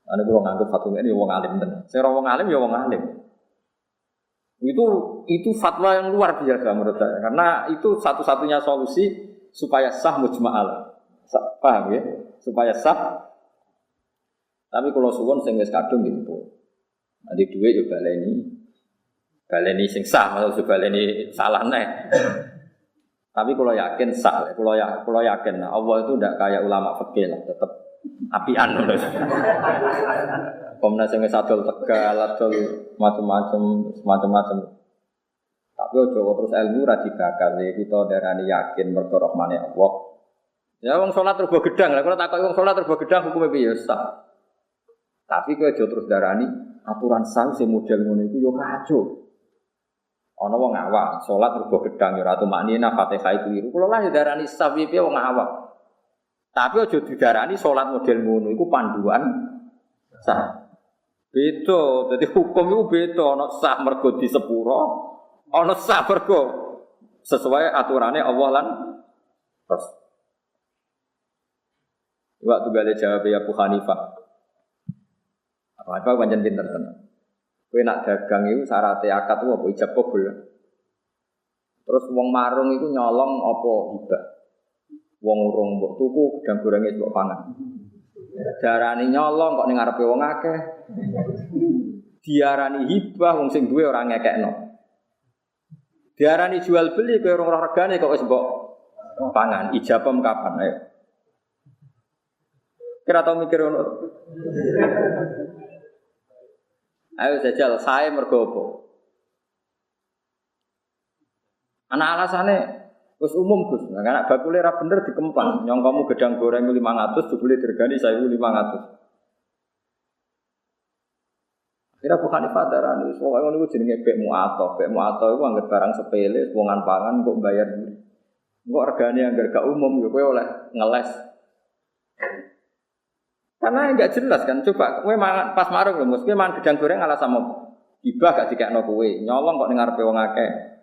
Ane kula nganggep fatwa ini wong alim tenan. Sing ora wong alim ya wong alim. Itu fatwa yang luar biasa menurut saya karena itu satu-satunya solusi supaya sah mujma'al. Paham ya? Supaya sah. Tapi kalau suwon sing wis kadung gitu. Nanti dhuwit yo baleni sing sah maksud baleni salah neh. Tapi kalau yakin sah, kalau yakin Allah itu tidak kayak ulama fikih lah, tetap apian terus. Komnas sing adol Tegal, adol macam-macam. Tapi ojo terus ilmu ra dibakar kita darani yakin mergo rahmane Allah. Ya wong salat rebo gedang, lah kalau takoki wong salat rebo gedang hukume piye sah. Tapi kowe aja terus darani aturan sah sing model ngono iku yo kacau. Ana wong awak salat rebo gedang yo ora tumaknina Fatihah itu. Kula lah darani sah piye wong awak. Tapi aja didarani salat model ngono iku panduan sah. Beda, dadi hukum iku beda, ana sah mergo di sepuro, ana sah mergo sesuai aturane Allah lan Rasul. Waktu gale jawab ya Abu Hanifah. Apa pancen pinter tenan. Kowe nak dagang iku syaraté akad ku apa ijab kabul. Terus wong marung iku nyolong apa hibah. Wong urung mbok tuku gedang gorenge mbok pangan. Darani nyolong kok ning ngarepe wong akeh. Diarani hibah wong sing duwe ora ngekekno. Diarani jual beli kowe ora regane kok wis mbok pangan. Ijabem kapan ayo. Kira tau mikir ngono. Ayo jajal sae mergo apa? Ana alasane wis umum Gus. Nek anak bakule ra bener dikemplang. Nyong kamu gedang goreng 500 jebule dirgani 1.500. Kira bukan ifadarane wis pokoke ngono iku jenenge bek mu'athah. Bek mu'athah iku anggere barang sepele, wongan pangan kok bayar. Engko regane anggere gak umum ya kowe oleh ngeles. Karena enggak jelas kan. Coba kowe mangan pas marung lho, mesti mangan gedang goreng ala sama hibah gak dikekno kowe. Nyolong kok ning ngarepe wong akeh.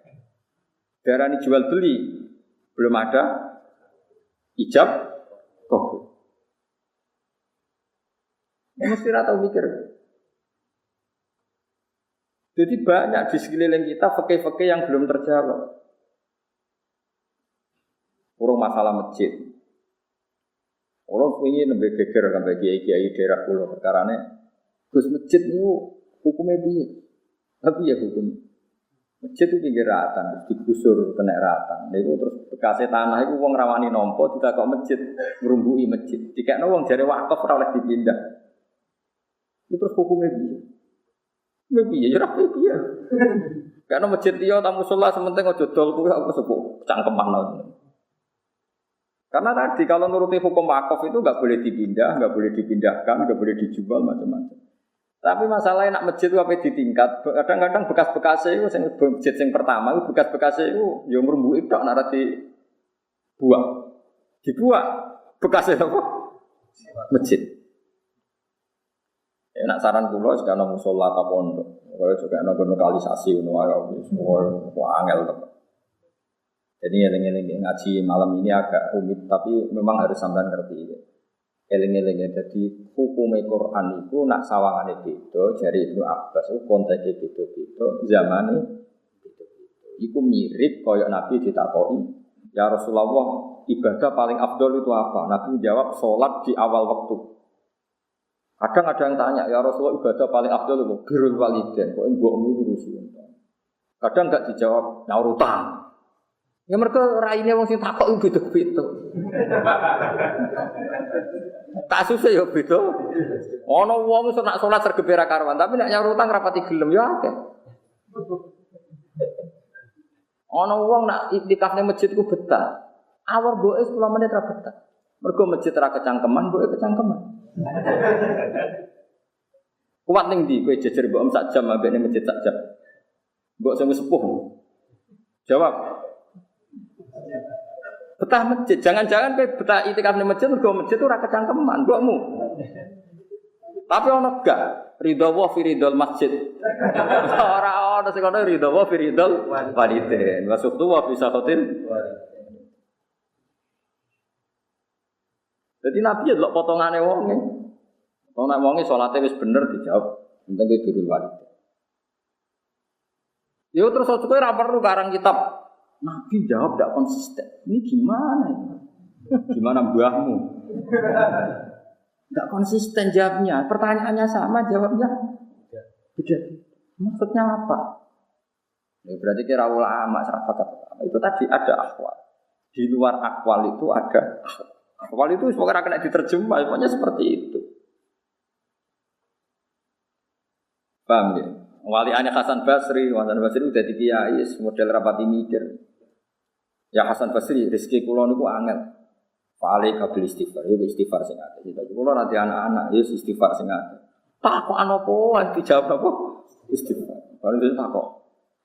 Darani jual beli belum ada ijab kabul. Mesti ra tau mikir. Jadi banyak di sekeliling kita fikih-fikih yang belum terjawab. Urung masalah masjid. Orang punya nembe geger sampai kiai-kiai daerah pulau perkarane. Gus masjid itu hukumnya piye? Tapi ya hukum. Masjid itu pinggir ratan, digusur kena ratan. Nah itu terus bekasnya tanah itu wong rawani nompo tidak kok masjid ngerumbui masjid. Dikekno wong jare wakaf ora oleh dipindah. Itu terus hukumnya piye? Piye ya ora piye. Karena masjid dia tamu musala sementing aja dol kuwi apa sepuk cangkeman. Karena tadi kalau nuruti hukum wakaf itu nggak boleh dipindah, nggak boleh dipindahkan, nggak boleh dijual macam-macam. Tapi masalahnya nak masjid itu apa ditingkat? Kadang-kadang bekas-bekasnya itu, masjid yang pertama itu bekas-bekasnya itu yang merumbu itu nak dibuang, bekasnya apa? Masjid. Ya, nak saran pulau sekarang musola atau pondok, kalau juga nak lokalisasi, semua angel teman. Jadi eling-eling ngaji malam ini agak rumit, tapi memang harus sampean ngerti. Eling-eling jadi hukum Quran itu nak sawangane beda, jari Ibnu Abbas itu konteknya beda-beda, zamane beda-beda. Iku mirip koyok Nabi ditakoki, ya Rasulullah, ibadah paling afdol itu apa? Nabi menjawab sholat di awal waktu. Kadang ada yang tanya, ya Rasulullah ibadah paling afdol itu birrul walidain, kok mbokmu ngurusi. Kadang enggak dijawab nyaur utang. Ya mereka raine wong sing takok iku beda-beda. Kasusé yo beda. Ana wong wis nak salat sergebera karwan, tapi nek nyaur utang rapati gelem yo akeh. Ana wong nak iktikaf ning masjid ku betah. Awar mboke 10 menit ra betah. Mergo masjid ra kecangkeman, mboke kecangkeman. Kuat ning ndi kowe jejer mbok sak jam ambek ning masjid sak jam. Mbok sing sepuh. Jawab. Betah masjid, jangan-jangan kowe betah itikaf ning masjid mergo masjid ora kecangkeman, mbokmu. Tapi ono gak ridho wa fi ridhol masjid. Ora ono sing ono ridho wa fi ridhol walidin. Wasuktu wa fi sakhatin. Jadi Nabi ya delok potongane wonge. Wong nek wonge salate wis bener dijawab, penting kuwi dirul walidin. Yo terus kowe ora perlu karang kitab. Nabi jawab tidak konsisten. Ini gimana ini? Gimana mbahmu? Tidak konsisten jawabnya. Pertanyaannya sama, jawabnya beda. Maksudnya apa? Ya, berarti kira ulama sahabat itu tadi ada akwal. Di luar akwal itu ada akwal itu semoga kena diterjemah. Pokoknya seperti itu. Paham ya? Waliannya Hasan Basri udah di kiai model rapati mikir. Ya Hasan Basri, rezeki kula niku angel. Fa'alai kabil istighfar, ya istighfar sing akeh. Jadi kula nanti anak-anak, ya istighfar sing akeh. Takokan apa wae dijawab apa? Istighfar. Baru itu takok.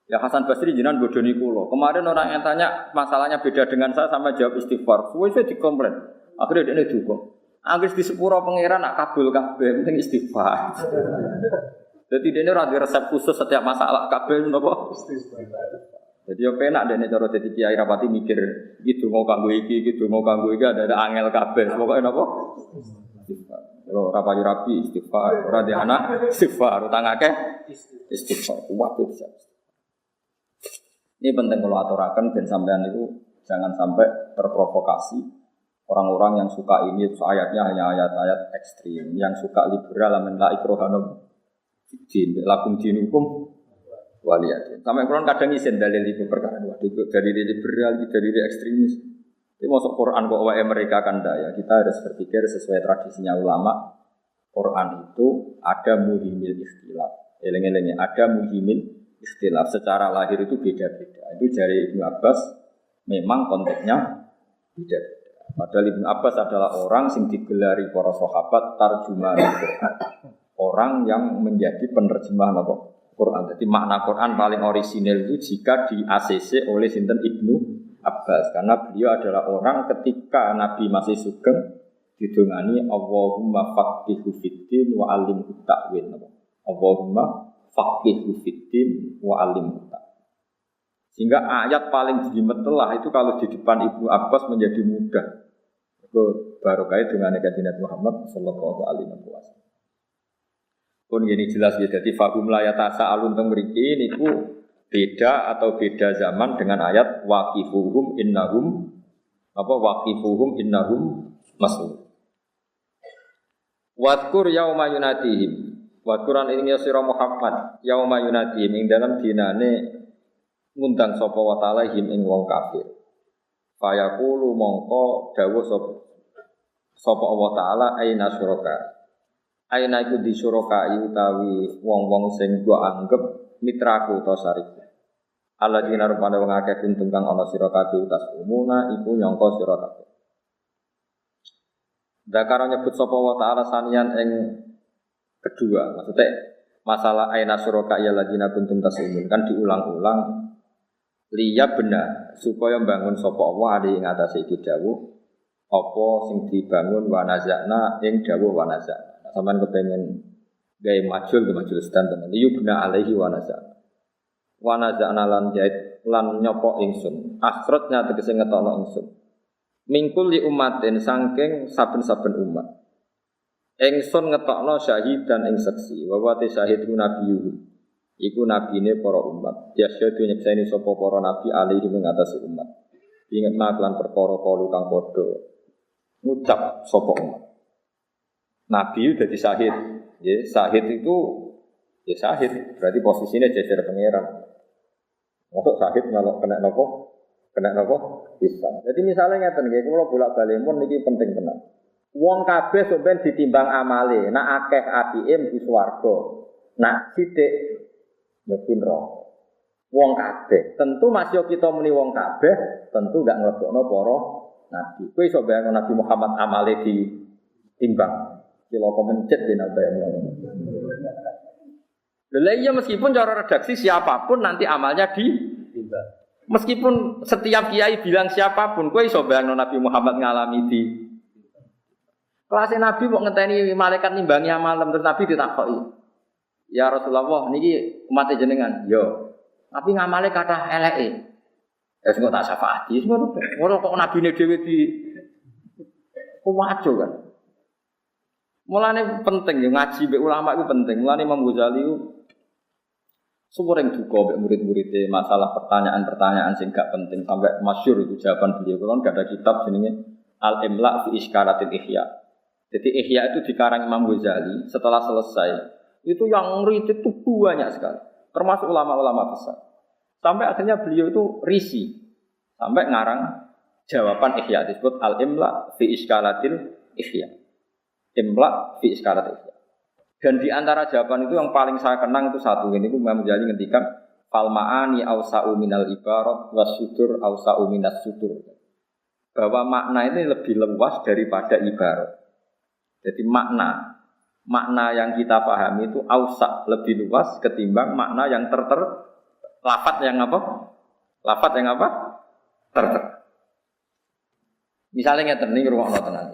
Ya Hasan Basri jenengan bodoni kula. Kemarin orang yang tanya masalahnya beda dengan saya sama jawab istighfar. Suwe saya dikomplain. Akhirnya dia duka. Anggis di sepuro pangeran nak kabul kabeh, penting istighfar. Jadi dia ini ora resep khusus setiap masalah kabeh napa? Istighfar. Jadi yo penak dene cara dadi kiai rapati mikir gitu mau kanggo iki ada angel kabeh. Pokoke napa? Istighfar. Kalau ora payu rapi istighfar, ora di anak istighfar, utang akeh istighfar. Kuwat bisa. Ini penting kalau aturaken ben sampean itu jangan sampai terprovokasi orang-orang yang suka ini ayatnya hanya ayat-ayat ekstrim, yang suka liberal men la ikrohanum din lakum dinukum waliyat. Sampai Quran kadang isen dalil itu perkara dari liberal, dari ekstremis. Ini masuk Quran kok wae mereka kan ya. Kita harus berpikir sesuai tradisinya ulama. Quran itu ada muhimil ikhtilaf. Eleng-elengnya ada muhimil ikhtilaf. Secara lahir itu beda-beda. Itu dari Ibnu Abbas memang konteksnya beda-beda. Padahal Ibnu Abbas adalah orang yang digelari para sahabat tarjuman Quran. Orang yang menjadi penerjemah Quran. Jadi makna Quran paling orisinal itu jika di ACC oleh sinten Ibnu Abbas, karena beliau adalah orang ketika Nabi masih sugeng didongani Allahumma faqihu fiddin wa alimhu ta'wil. Allahumma faqihu fiddin wa alimhu ta'wil. Sehingga ayat paling dimetelah itu kalau di depan Ibnu Abbas menjadi mudah. Itu barokah dengan Nabi Muhammad sallallahu alaihi wasallam. Pun ini jelas ya, jadi fahum layatasa alun teng mriki niku beda atau beda zaman dengan ayat waqifuhum innahum mas'ul. Wadkur yauma yunatihim. Wadkuran ini sira Muhammad yauma yunatihim ing dalam dinane ngundang sapa wa ta'ala him ing wong kafir. Fayaqulu mongko dawuh sapa Allah taala aina syuraka. Aina iku disyurokai utawi wong-wong sing gua anggap mitraku utawa sarik. Allah dina rupane wong akeh kuntung kang ana sira kabeh utas umuna iku nyangka sira kabeh. Dakara nyebut sapa wa ta'ala sanian ing kedua, maksudnya masalah aina syurokai alladzina kuntum tasumun kan diulang-ulang liya benar supaya bangun sapa Allah ing atase iki dawuh apa sing dibangun wa nazakna ing dawuh wa nazakna. Sampeyan kepengen gawe majul stand tenan. Yubna alaihi wa nazana lan jait lan nyopok ingsun. Akhratnya tegese ngetokno ingsun. Mingkul li umatin saking saben-saben umat. Ingsun ngetokno syahidan ing saksi. Wa wa syahid nabiyyu. Iku nabine para umat. Yasyadu nyekseni sapa para nabi alaihi ing atase umat. Ingat lan perkara kalu kang padha ngucap sapa umat. Nabi itu jadi syahid, ya syahid itu ya syahid, berarti posisinya jejer pangeran. Masuk syahid kalau kena nopo, bisa. Jadi misalnya ngeten, kalau bolak balik pun ini penting tenan. Wong kabeh sampeyan ditimbang amale, nak akeh apike mlebu swarga, nak sithik mlebu neraka. Wong kabeh, tentu masih kita muni wong kabeh, tentu gak nglebokno para nabi. Kowe iso bayangno Nabi Muhammad amale ditimbang. Kilo pemencet di nabi yang lain. Iya meskipun cara redaksi siapapun nanti amalnya ditimbang. Meskipun setiap kiai bilang siapapun, kowe iso bayangno Nabi Muhammad ngalami di kelas Nabi mau ngenteni malaikat nimbangi malam terus Nabi ditakoki. Ya Rasulullah, niki umat jenengan. Yo. Tapi ngamale kathah eleke. Ya sing tak syafaati, ngono kok nabine dhewe di kuwajo kan. Mulane penting ya ngaji mbek ulama itu penting. Mulane Imam Ghazali itu sering duka mbek murid-muridé masalah pertanyaan-pertanyaan sing gak penting sampai masyhur itu jawaban beliau. Kalau ada kitab jenenge Al-Imla fi Iskaratil Ihya. Jadi Ihya itu dikarang Imam Ghazali setelah selesai. Itu yang murid itu banyak sekali. Termasuk ulama-ulama besar. Sampai akhirnya beliau itu risih. Sampai ngarang jawaban Ihya disebut Al-Imla fi Iskaratil Ihya. Imla fi Iskaratil Ihya. Dan di antara jawaban itu yang paling saya kenang itu satu ini Imam Ghazali ngendikan fal ma'ani awsa'u minal ibarat wasudur awsa'u minas sudur. Bahwa makna ini lebih luas daripada ibarat. Jadi makna yang kita pahami itu awsa' lebih luas ketimbang makna yang lafaz yang apa? Lafaz yang apa? Misalnya ngeten niki rungokno tenan.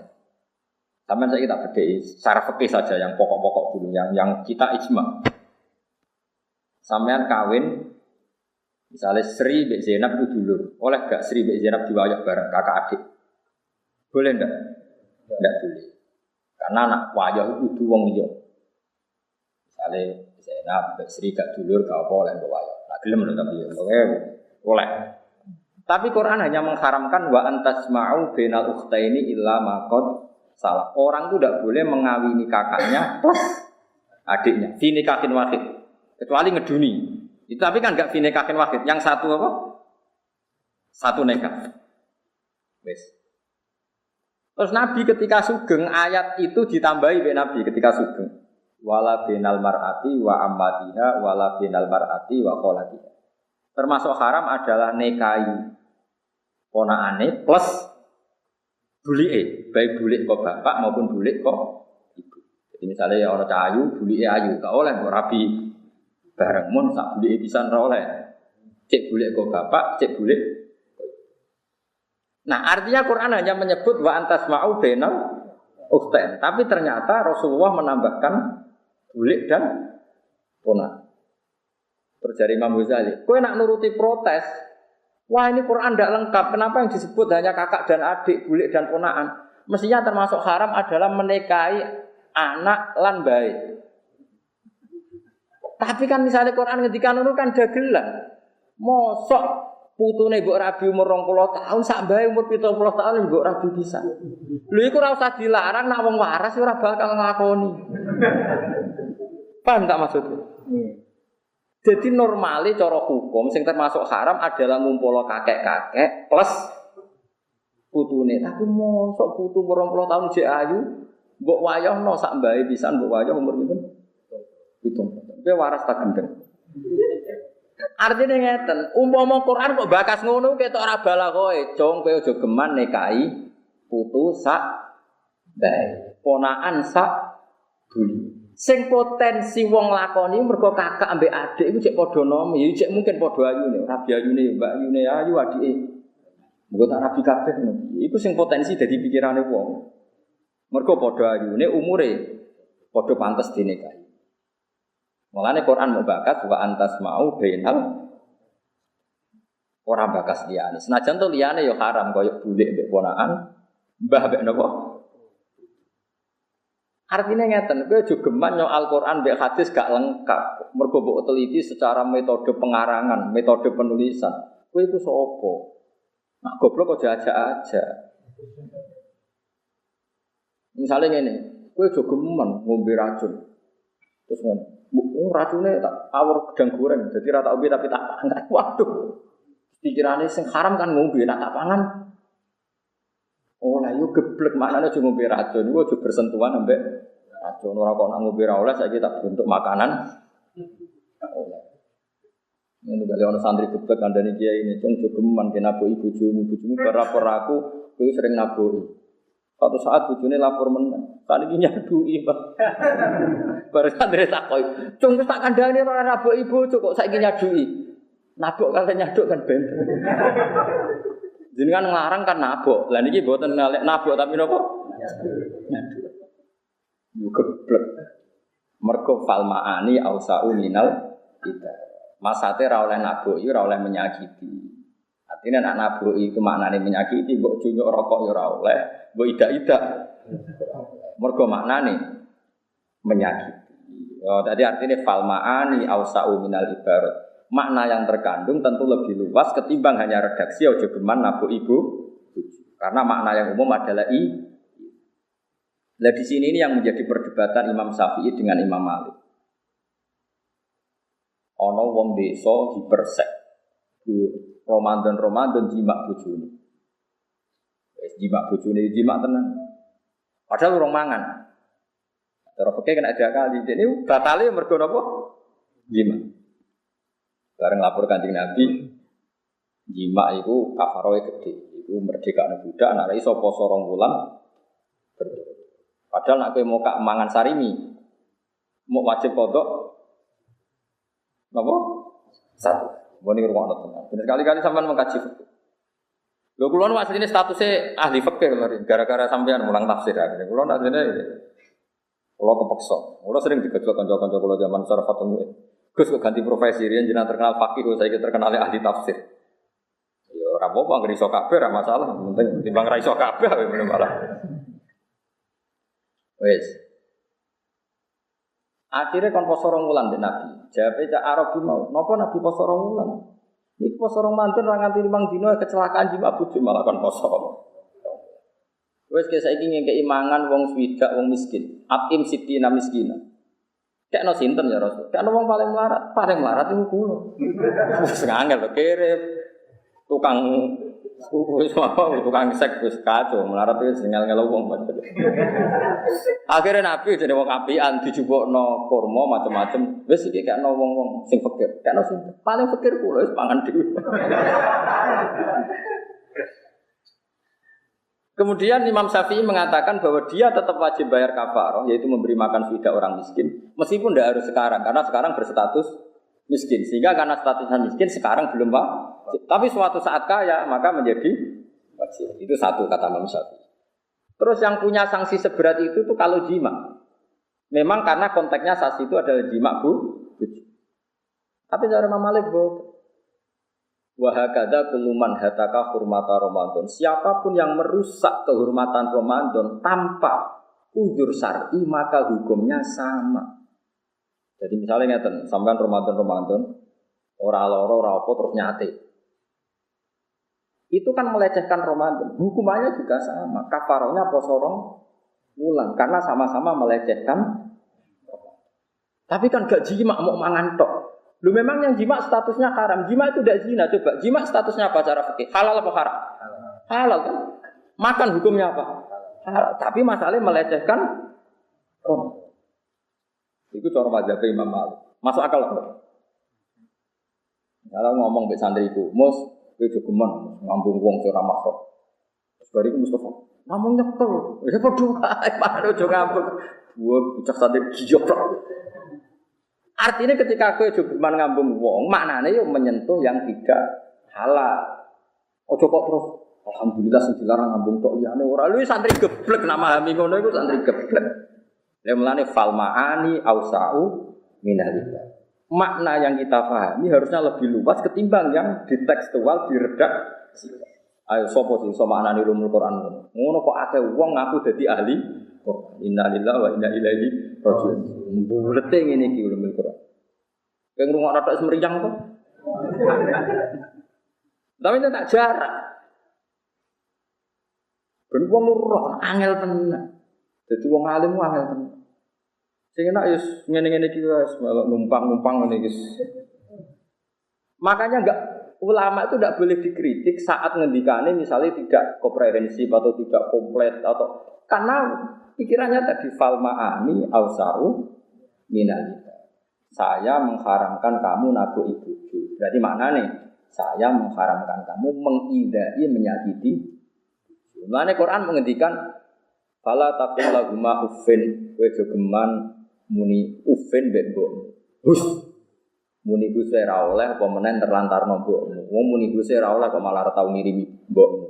Sampai saya kita bedai secara fikih saja yang pokok-pokok dulu, yang kita ijma. Sampean kawin, misalnya Sri Mbak Zainab itu dulur, oleh gak Sri Mbak Zainab diwayah bareng kakak adik? Boleh ndak? Ndak boleh. Karena anak wayah itu wong liya. Misalnya Zainab Mbak Sri gak dulur, gak apa oleh mbok wayah. Nah gelem lho tapi oleh. Tapi Quran hanya mengharamkan wa antasma'u bainal ukhtaini illa ma qad salah. Orang itu tidak boleh mengawini kakaknya plus adiknya. Fi nikahin wahid. Kecuali ngeduni. Itu tapi kan enggak fi nikahin wahid. Yang satu apa? Satu nikah. Wes. Terus Nabi ketika sugeng ayat itu ditambahi oleh Nabi ketika sugeng. Wala binal mar'ati wa ammatiha wala binal mar'ati wa kholatiha. Termasuk haram adalah nikahi ponaane plus bulike, baik bulik kok bapak maupun bulik kok ibu. Jadi misalnya ya orang cahayu, bulike ayu, gak oleh kok rabi bareng mun sak bulike pisan ora oleh. Cek bulik kok bapak, cek bulik. Nah, artinya Quran hanya menyebut wa antasma'u bainal ukhtain, tapi ternyata Rasulullah menambahkan bulik dan ponak. Terjadi Imam Ghazali, kowe nak nuruti protes. Wah ini Quran tidak lengkap. Kenapa yang disebut hanya kakak dan adik, bulik dan ponaan? Mestinya termasuk haram adalah menikahi anak lan bae. Tapi kan misalnya Quran ketika nurut kan dagelan. Mosok putune mbok rabi umur 20 tahun, sak bae umur 70 tahun mbok rabi bisa. Lho iku ora usah dilarang nak wong waras ora bakal nglakoni. Paham tak maksudnya? Jadi normale cara hukum sing termasuk haram adalah ngumpul kakek-kakek plus putune. Tapi mosok putu 20 tahun jek ayu, mbok wayahno sak mbahe pisan mbok wayah umur pinten? 70. Kowe waras tak gendeng. Artine ngeten, umpama Quran kok bakas ngono ketok ora bala kowe, jong kowe aja geman nikahi putu sak mbahe. Ponaan sak buli. Sing potensi wong lakoni mergo kakak ambek adik iku cek padha nom, ya cek mungkin padha ayune, rabi ayune mbak ayune ayu adike. Mugo tak rabi kabeh ngono. Iku sing potensi dadi pikirane wong. Mergo padha ayune umure padha pantes dinikahi. Mulane Quran mau bakas wa antas mau bainal ora bakas liyane. Senajan to liyane ya haram kaya bulik mbek ponaan, mbah mbek napa? Artinya ngeten, kowe aja geman nyo Al-Qur'an mbek hadis gak lengkap. Mergo mbok teliti secara metode pengarangan, metode penulisan. Kowe iku sapa? Nah, goblok aja aja. Misalnya ngene, kowe aja geman ngombe racun. Terus ngono, racune tak awur gedang goreng, dadi ra tak ombe tapi tak pangan. Waduh. Pikirane sing haram kan ngombe, nak tak pangan. Oh lah yo geblek maknane aja ngombe racun, iku aja bersentuhan ambek racun. Ora kok nak ngombe ra oleh saiki tak bentuk makanan. Oleh. Ini bali ono santri geblek kandhane kiai ini, cung jogeman kena naboki bojomu berlapor aku, kowe sering naboki. Suatu saat bojone lapor meneh. Saniki nyaduki, Pak. Bar santri takoki, "Cung wis tak kandhane ora naboki bojo kok saiki nyaduki?" Nabok kalau nyaduk kan benten. Jenengan nglarang kan nabok. Lah niki mboten nabok tapi napa? Nyaduk. Yo geblek. Mergo falmaani ausau minal kita. Masate ra oleh nabok yo ora oleh menyakiti. Artinya nak nabok itu maknane menyakiti, mbok junyuk rokok yo ora oleh, mbok idak-idak. Mergo maknane menyakiti. Oh, tadi artinya falmaani ausau minal ibarat. Makna yang terkandung tentu lebih luas ketimbang hanya redaksi ojo geman nabuk ibu. Karena makna yang umum adalah i. Nah di sini ini yang menjadi perdebatan Imam Syafi'i dengan Imam Malik. Ono wong desa hipersek. Ramadan jimak bojone. Wis jimak bojone jimak tenan. Padahal urung mangan. Terus fikih kena dia kali. Ini batale mergo napa? Jimak. Bareng lapor Kanjeng Nabi, jima itu kafaroe gede, itu merdekane budak, anak iso poso 2 wulan. Padahal nek kowe mau kak mangan sarimi, mau wajib kodok, napa? 1. Mbone ngrungokno tenan. Bener kali-kali sampean mengkaji fikih. Lho kula nu asline statusnya ahli fikih kemarin, gara-gara sampean mulang tafsir. Kula asline kula kepeksa. Kula sering digejok kanca-kanca kula zaman saraf ketemu. Gus kok ganti profesi riyen jenengan terkenal fakih, saya terkenal ahli tafsir. Ya ora apa-apa anggere iso kabeh ora masalah, penting timbang ra iso kabeh bener malah. Wes. Akhire kon poso 2 wulan den Nabi. Jawabe cak Arabi mau, napa Nabi poso 2 wulan? Iki poso 2 mantun ra nganti 5 dina kecelakaan jiwa bojo malah kon poso. Wes ke saiki ngekeki mangan wong swidak wong miskin. Atim sitina miskina. Kekno sinten ya Rasul? Kekno wong paling melarat iku kula. Wis ngangel to kirim. Tukang wis apa tukang sek wis kacau, melarat wis ngel-ngel wong. Akhire Nabi dene wong apian dijupukno kurma macam-macam. Wis iki kekno wong-wong sing fakir. Kekno sinten? Paling fakir kula wis pangan dhewe. Kemudian Imam Syafi'i mengatakan bahwa dia tetap wajib bayar kafarah, yaitu memberi makan fidyah orang miskin, meskipun tidak harus sekarang, karena sekarang berstatus miskin. Sehingga karena statusnya miskin sekarang belum wajib. Tapi suatu saat kaya maka menjadi wajib. Itu satu kata Imam Syafi'i. Terus yang punya sanksi seberat itu tuh kalau jima. Memang karena konteksnya sanksi itu adalah jima bu. Tapi cara Imam Malik wahakada kuluman hataka hurmata Ramadan. Siapapun yang merusak kehormatan Ramadan tanpa uzur syar'i maka hukumnya sama. Jadi misalnya ngeten, sampean Ramadan ora lara ora apa terus nyate. Itu kan melecehkan Ramadan. Hukumannya juga sama. Kafarahnya poso 2 wulan karena sama-sama melecehkan. Tapi kan gak jima mau mangan tok. Lu memang yang jima statusnya haram. Jima itu tidak zina. Coba jima statusnya apa cara fikih? Halal apa haram? Halal kan? Makan hukumnya apa? Halal. Tapi masalahnya melecehkan itu cara mazhab Imam Malik. Masuk akal apa? Kalau ngomong mbek santriku, "Mus, kowe jogeman ngambung wong sing ora makro." Terus bariku Mustafa, "Ngomong nyekel." Ya padha wae, padha aja ngambung. Gua bocah santri giyoprok. Artinya ketika kowe jogeman ngambung wong, maknane yo menyentuh yang tidak halal. Ojo kok terus alhamdulillah sing dilarang ngambung tok liyane ora. Lu santri geblek nama hami ngono iku santri geblek. Lha mulane fal ma'ani ausa'u minalika. Makna yang kita pahami harusnya lebih luas ketimbang yang di tekstual diredaksi. Ayo sapa sing iso maknani ulumul Quran ngono. Ngono kok akeh wong ngaku dadi ahli Quran. Innalillahi wa inna ilaihi raji'un. Bulete ngene iki ulumul Quran. Kang ngrungokno tok semriyang to. Tapi itu tak jarak. Ben wong roh angel tenan. Dadi wong alim angel tenan. Sing enak wis ngene-ngene iki wis numpang-numpang ngene iki. Makanya ulama itu tidak boleh dikritik saat ngendikane misalnya tidak komprehensif atau tidak komplit atau karena pikirannya tadi fal ma'ani ausa'u minalika. Saya mengharamkan kamu nabuk ibuku. Berarti maknane saya mengharamkan kamu mengidai menyakiti. Mulane Quran mengendikan fala taqul lahuma uffin wa jogeman muni uffin mbek mbok. Hus. Muni Gusti ora oleh apa menen terlantarno mbokmu. Wong muni Gusti ora oleh kok malah tau ngirimi mbokmu.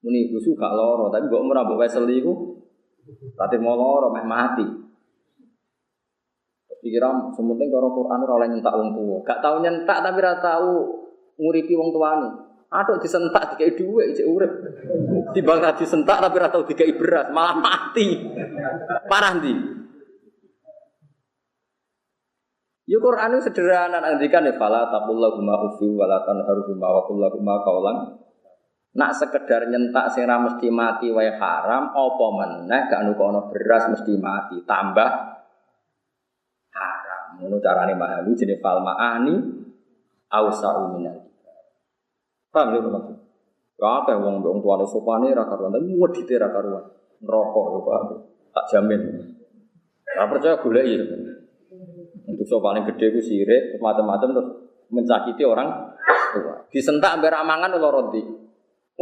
Muni Gusti gak lara, tapi mbokmu ora mbok weseli iku berarti mau lara meh mati. Pikiran sementing karo Quran ora oleh nyentak wong tuwa. Gak tau nyentak tapi ora tau nguripi wong tuane. Aduh disentak dikai dhuwit cek urip. Timbang ra disentak tapi ora tau dikai beras, malah mati. Parah ndi? Ya Quran itu sederhana ngendikan ya fala taqullahuma ufi wala tanharhuma wa qullahuma qaulan. Nak sekedar nyentak sing ra mesti mati wae haram, apa meneh gak nukono beras mesti mati, tambah haram. Ngono carane mahali jenenge fal ma'ani ausa'u minal. Paham ya maksud? Kabeh wong tuane sopane ra karuan, tapi wedite ra karuan. Neraka ya Pak. Tak jamin. Ora percaya goleki. Untuk so paling gede itu sirik, macam-macam terus mencakiti orang tua. Disentak ambil ramangan ular roti,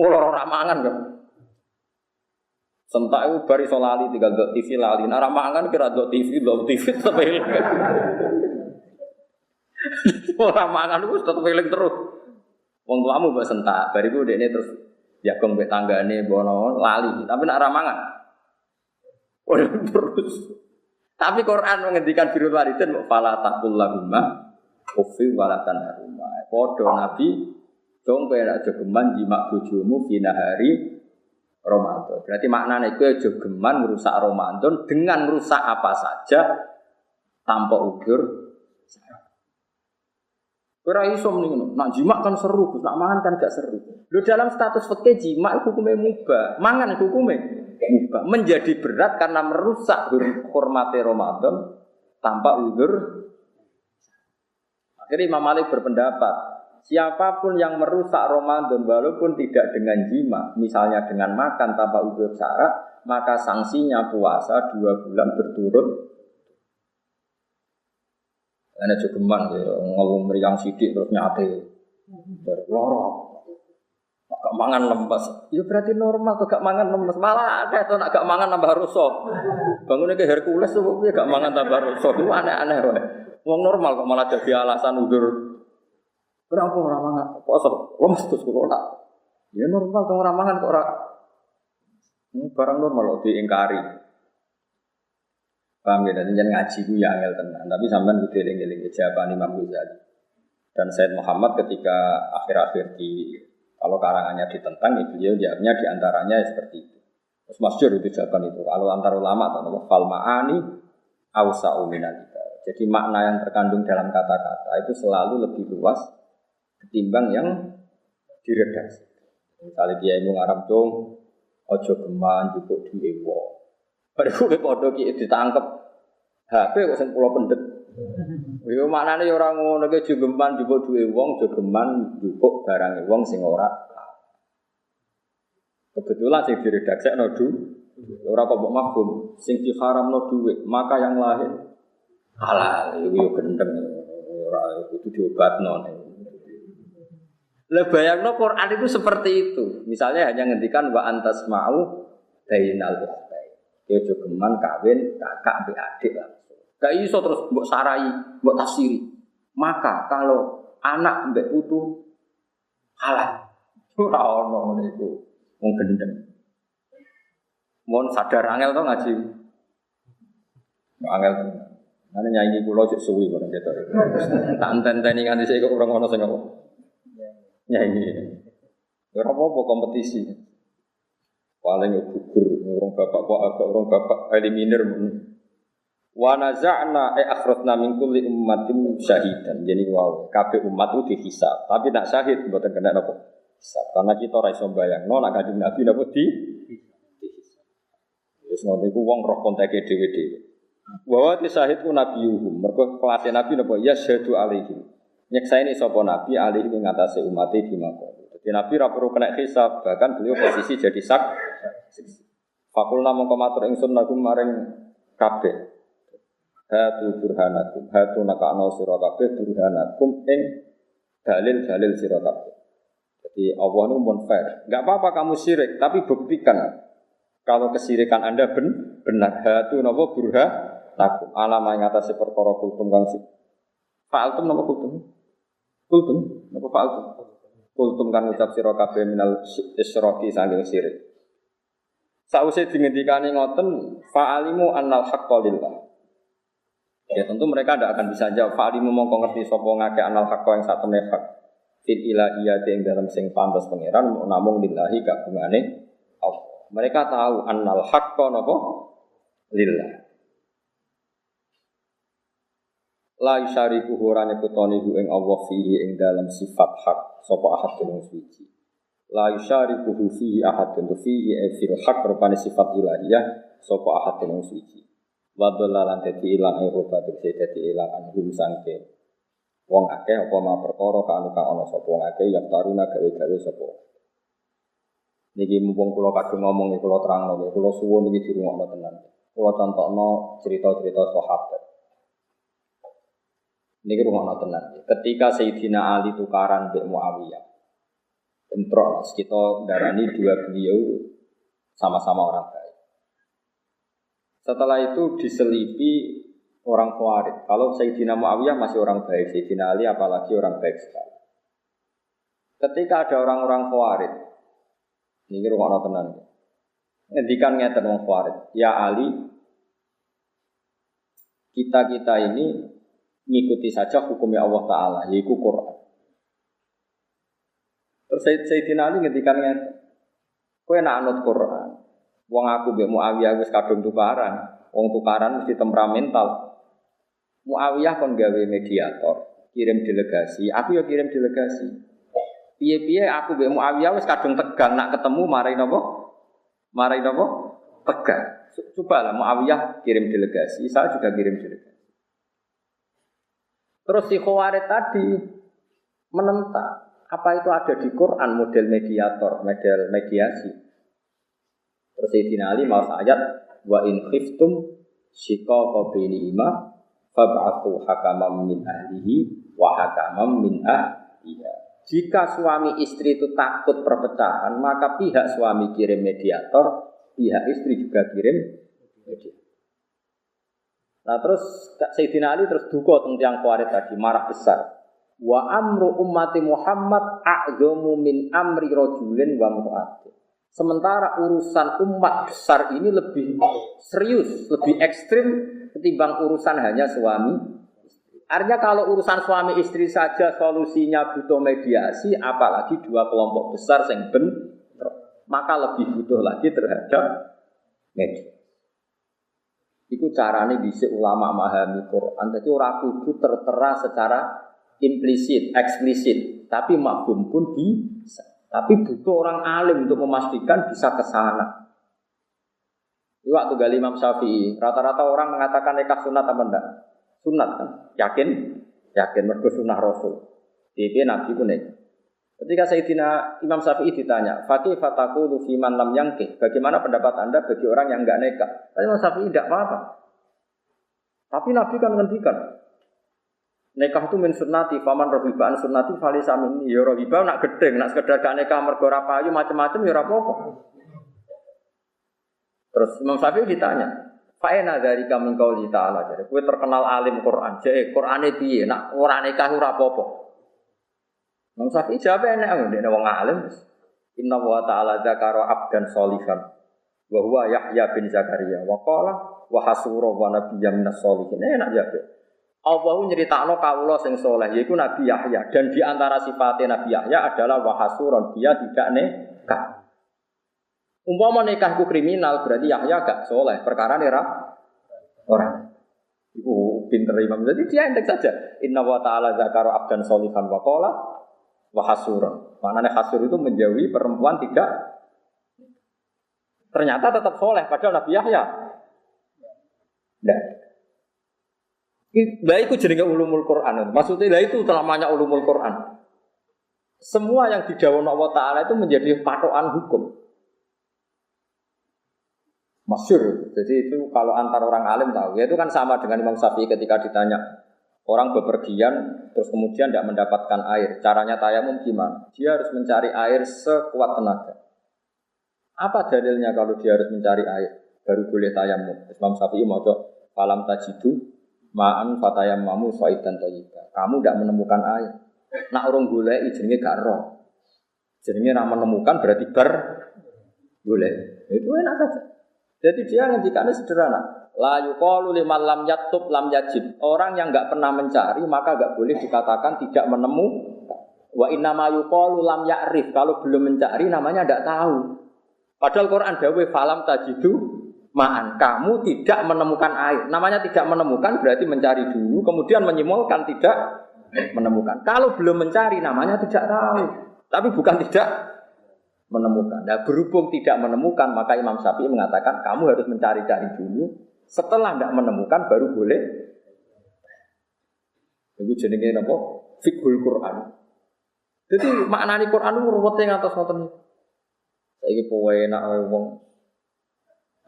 ular ramangan kan. Sentak itu bari solali tinggal dot TV lali. Nah ramangan kira dot TV sampai ramangan itu tetap eling terus. Wong tuamu mbok sentak, bariku dekne terus jagong mbek tanggane bono lali. Tapi nak ramangan, terus. Tapi Quran menghentikan birrul walidain fala taqul lahumma uffi wala tanharhuma. Padha Nabi dong kowe nek jogeman jimak bojomu dina hari Ramadan. Berarti maknane kowe jogeman ngrusak Ramadan dengan merusak apa saja tanpa udzur. Ora iso mending nak jimak kan seru, nak mangan kan gak seru. Lho dalam status fikih jimak hukumnya mubah, mangan hukumnya mubah. Menjadi berat karena merusak hormati Ramadan tanpa uzur. Akhirnya Imam Malik berpendapat, siapapun yang merusak Ramadan walaupun tidak dengan jima, misalnya dengan makan tanpa uzur syarat, maka sanksinya puasa 2 bulan berturut. Ana jogeman ngomong meriang sidik terus nyate. Loro. Gak mangan lemes. Ya berarti normal tuh gak mangan lemes. Malah ada tuh nak gak mangan tambah rusak. Bangunnya ke Hercules tuh piye gak mangan tambah rusak. Itu aneh-aneh wae. Wong normal kok malah jadi alasan udur. Kenapa ora mangan? Kok lemes terus kok ora. Ya normal tuh ora mangan kok ora. Barang normal kok diingkari. Paham ya, dan ngaji ku ya angel tenan. Tapi sampean kudu eling-eling jawaban Imam Ghazali. Dan Said Muhammad ketika akhir-akhir kalau karangannya ditentang, beliau jawabnya diantaranya seperti itu. Terus masyhur itu jawaban itu. Kalau antar ulama atau fal ma'ani awsa'u minalika. Jadi makna yang terkandung dalam kata-kata itu selalu lebih luas ketimbang yang diredaksi. Misalnya dia yang ngarep dong, ojo geman jupuk diwewo. Baru kodok iki ditangkep HP kok sing kula pendet. Yo maknane yo ora ngono ki jogeman njupuk duwe wong, jogeman njupuk barange wong sing ora. Kebetulan sing diredaksekno ora kok mbok mafhum, sing diharamno dhuwit, maka yang lain halal yo gendeng ora kudu diobatno. Lah bayangno Quran itu seperti itu. Misalnya hanya ngendikan wa antas ma'u bainal ya jogeman kawin kakak ambek adik langsung. Gak iso terus mbok sarai, mbok tafsiri. Maka kalau anak ambek putu halal. Ora ono ngene iku. Wong gendeng. Mun sadar angel to ngaji. Angel. Mane nyanyi kula cek suwi bareng ketok. Tak enten-enteni nganti sik kok ora ono sing apa. Nyanyi. Ora apa-apa kompetisi. Paling gugur orang bapak kok agak orang bapak eliminir. Wa naza'na akhrajna min kulli ummatin syahidan. Jadi wow, kabeh umat itu dihisab, tapi nak syahid mboten kena napa hisab. Karena kita ora iso bayangno nak kanjeng Nabi napa dihisab. Wis ngono iku wong roh konteke dhewe-dhewe. Wa wa syahid ku nabiyuhum. Mergo kelasé Nabi napa yasyhadu alaihim. Nyeksaini sapa Nabi alaihim ing atase umate di mako. Jadi Nabi ra perlu kena hisab, bahkan beliau posisi jadi Fakulna mongko matur ingsun lagu maring kabeh. Hatu burhanakum, hatu nakano sira kabeh burhanakum ing dalil-dalil sira kabeh. Jadi Allah itu pun fair. Enggak apa-apa kamu syirik, tapi buktikan kalau kesirikan Anda benar. Hatu napa burhanakum. Alam ing atase perkara kultum kang Fa'altum napa kultum? Kultum napa fa'altum? Kultum kan ucap sira kabeh minal isyraki saking syirik. Sause dingendikane ngoten fa'alimu annal haqqo lillah. Ya tentu mereka tidak akan bisa jawab fa'alimu mongko ngerti sapa ngake annal haqqo yang satemene hak. Fil ilahiyati ing dalam sing pantes pangeran namung lillahi kagungane Allah. Mereka tahu annal haqqo napa lillah. La yusyariku ora nyekutoni ing Allah fihi ing dalam sifat hak sapa ahad wong suci. La yusyariku fihi ahad fihi fil hak rupane sifat ilahiyah sapa ahad wong suci. Wa dalalan dadi ilang robat dadi ilang anhum sangke. Wong akeh apa ma perkara kang ana sapa wong akeh yang taruna gawe-gawe sapa. Niki mumpung kula kadung ngomong kula terangno kula suwun iki dirungokno tenan. Kula contohno cerita-cerita sahabat. Ini rumah tenan. Ketika Sayyidina Ali tukaran Mbak Muawiyah, bentrok kita darani dua beliau sama-sama orang baik. Setelah itu diselipi orang Khawarij. Kalau Sayyidina Muawiyah masih orang baik, Sayyidina Ali apalagi orang baik sekali. Ketika ada orang-orang Khawarij, ini rumah tenan. Ngendikan ngeten wong Khawarij, ya Ali, kita ini ngikuti saja hukumnya Allah Ta'ala, yaitu Quran. Terus Sayyidina Ali ngendikannya, kowe nak anut Quran, wong aku mbek Muawiyah wis kadung tukaran, wong tukaran mesti temperamental. Muawiyah kon gawe mediator, kirim delegasi, aku ya kirim delegasi. Piye-piye aku mbek Muawiyah wis kadung tegang nak ketemu marai napa? Marai napa? Tegang. Cobalah Muawiyah kirim delegasi, saya juga kirim delegasi. Terus si Khawarij tadi menentang apa itu ada di Quran model mediator, model mediasi. Terus Sayyidina Ali mau ayat wa in khiftum shiqaqa bainihima fab'athu hakaman min ahlihi wa hakaman min ahliha. Jika suami istri itu takut perpecahan, maka pihak suami kirim mediator, pihak istri juga kirim mediator. Nah terus Sayyidina Ali terus duka tentang tiang Khawarij tadi, marah besar. Wa amru ummati Muhammad a'dhamu min amri rajulin wa imra'atin. Sementara urusan umat besar ini lebih serius, lebih ekstrim ketimbang urusan hanya suami. Artinya kalau urusan suami istri saja solusinya butuh mediasi, apalagi dua kelompok besar yang bentrok, maka lebih butuh lagi terhadap mediasi. Iku carane dhisik ulama memahami Quran. Jadi ora kudu tertera secara implisit, eksplisit, tapi mafhum pun bisa. Tapi butuh orang alim untuk memastikan bisa ke sana. Di waktu gali Imam Syafi'i, rata-rata orang mengatakan nikah sunat apa enggak? Sunat kan? Yakin? Yakin mergo sunah Rasul. Iki Nabi ku nek. Ketika Sayyidina Imam Syafi'i ditanya, "Faqih fataqulu fi man lam yankih?" Bagaimana pendapat Anda bagi orang yang enggak nikah? Imam Syafi'i tidak apa-apa. Tapi Nabi kan ngendikan, nikah itu min sunnati, faman rohibaan sunnati falisa minni. Ya rohibah nak gedeng, nak sekedar gak nikah mergo ora payu macam-macam ya ora apa-apa. Terus Imam Syafi'i ditanya, "Fa'ina dari kami qauli ta'ala." Jadi kowe terkenal alim Quran. Jadi Qurane piye? Nak ora nikah ora apa-apa. Imam Syafi'i jawab enak ndekne wong alim. Inna wa ta'ala dzakara abdan sholihan wa huwa Yahya bin Zakaria wa qala wa hasura wa nabiyyan minas sholihin. Enak jawab. Allah nyeritakno kawula sing saleh yaiku Nabi Yahya dan di antara sifatnya Nabi Yahya adalah wa hasuron, dia tidak nikah. Umpama nikahku kriminal berarti Yahya gak saleh, perkara ora orang. Iku pinter Imam. Jadi dia endek saja. Inna wa ta'ala dzakara abdan sholihan wa qala wa hasuron. Maknanya hasur itu menjauhi perempuan tidak ternyata tetap soleh padahal Nabi Yahya. Nah, itu jenenge ulumul Quran. Maksudnya itu namanya ulumul Quran. Semua yang didhawuhna Allah Taala itu menjadi patokan hukum. Masyhur. Jadi itu kalau antar orang alim tahu. Ya itu kan sama dengan Imam Syafi'i ketika ditanya orang bepergian terus kemudian tidak mendapatkan air. Caranya tayamum gimana? Dia harus mencari air sekuat tenaga. Apa dalilnya kalau dia harus mencari air baru boleh tayamum? Imam Syafi'i maca falam tajidu Ma'an fatayammamu sa'idan thayyiban. Kamu tidak menemukan air. Nak urung golek jenenge gak roh. Jenenge ra menemukan berarti bar golek. Itu enak saja. Jadi dia ngendikannya sederhana. La yuqalu liman lam yattub lam yajid. Orang yang enggak pernah mencari maka enggak boleh dikatakan tidak menemu. Wa inna ma yuqalu lam ya'rif. Kalau belum mencari namanya enggak tahu. Padahal Quran dawuh falam tajidu ma'an, kamu tidak menemukan air. Namanya tidak menemukan berarti mencari dulu, kemudian menyimulkan tidak menemukan. Kalau belum mencari namanya tidak tahu. Tapi bukan tidak menemukan. Nah, berhubung tidak menemukan, maka Imam Syafi'i mengatakan kamu harus mencari-cari dulu. Setelah tidak menemukan baru boleh. Itu jenenge apa? Fiqhul Quran. Jadi maknane Quran itu ruwete ngatos ngoten. Saiki powe enak wae wong.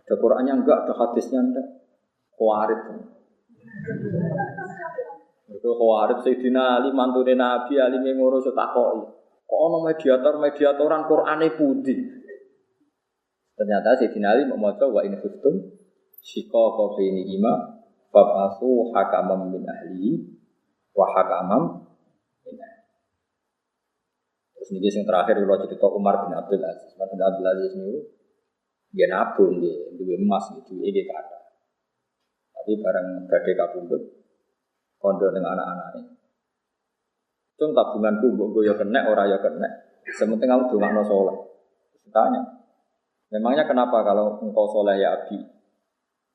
Ada Qur'annya enggak, ada hadisnya enggak. Khawarij. Itu khawarij Sayyidina Ali mantune Nabi Ali ngono takoki. Kok ana mediator-mediatoran Qur'ane putih. Ternyata Sayyidina Ali mau maca wa in khiftum shiqaqa baini ima fabasu hakamam min ahli wa hakamam min ahli. Terus niki sing terakhir kula cerita Umar bin Abdul Aziz. Umar bin Abdul Aziz niku dia nabung di emas itu ini kata. Tapi barang badhe kabundut kondo dengan anak-anaknya. Cung tabunganku mbok yo kena ora yo kena. Sementing aku dongakno saleh. Tanya. Memangnya kenapa kalau engkau saleh ya Abi?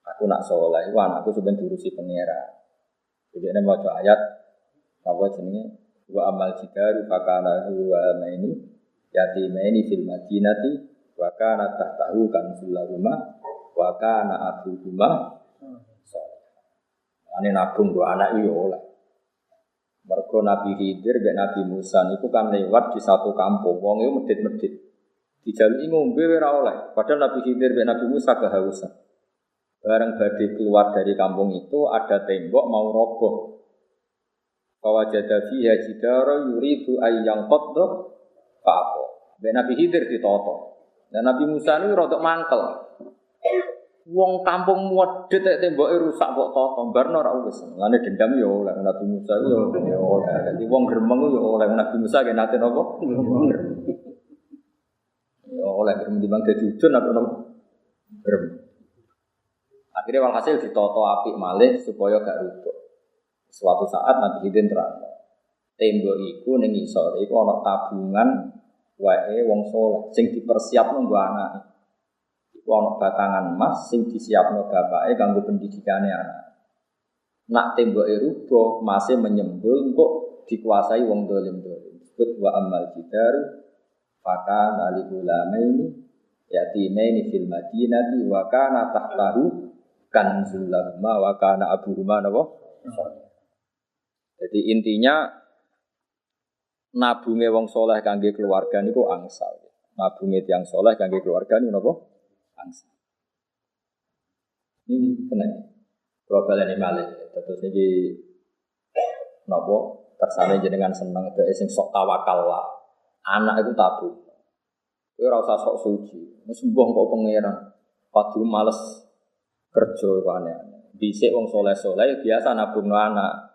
Aku nak saleh, wah anakku sampeyan diurusi pangeran. Jadi ana maca ayat apa jenenge wa amal jidaru fakana huwa maini yatimaini fil madinati wa kana tahtahu kanzul lahuma wa kana abuhuma saleh. Ane nabung do anak iki oleh. Mergo Nabi Khidir mek Nabi Musa niku kan lewat di satu kampung, wong iku medhit-medhit. Dijaluki ngombe ora oleh. Padahal Nabi Khidir mek Nabi Musa kehausan. Bareng badhe keluar dari kampung itu ada tembok mau roboh. Fawajada fiha jidara yuridu ayyang qadda fa'qa. Mek Nabi Khidir ditoto. Dan Nabi Musa ini rodok mangkel. Wong kampung muwedhet temboke rusak kok toto barno ora wis. Lane dendam yo oleh Nabi Musa yo oleh. Dadi wong gremeng yo oleh Nabi Musa ge nate napa? Yo oleh gremeng timbang dadi udun apa napa? Gremeng. Akhirnya walhasil ditoto apik malih supaya gak rubuh. Suatu saat Nabi Khidir terang. Tembok iku ning isor iku ana tabungan wae wong saleh sing dipersiapno nggo anake. Iku ana batangan emas sing disiapno bapake kanggo pendidikane anak. Nak temboke rubuh, masih menyembul kok dikuasai wong dolim-dolim. Disebut wa amal jidaru fakana ligulamaini yatimaini fil madinati wa kana tahtahu kanzul lahuma wa kana abuhuma napa? Jadi intinya nabunge wong saleh kangge keluarga niku angsal. Nabunge tiyang saleh kangge keluarga niku napa? Angsal. Ini kena global ini malih. Terus iki napa kersane jenengan seneng dhek sing sok tawakal lah. Anak itu tabung. Kowe ora usah sok suci. Wis mbah kok pangeran. Padu males kerja aneh-aneh. Dhisik wong saleh-saleh biasa nabungno anak.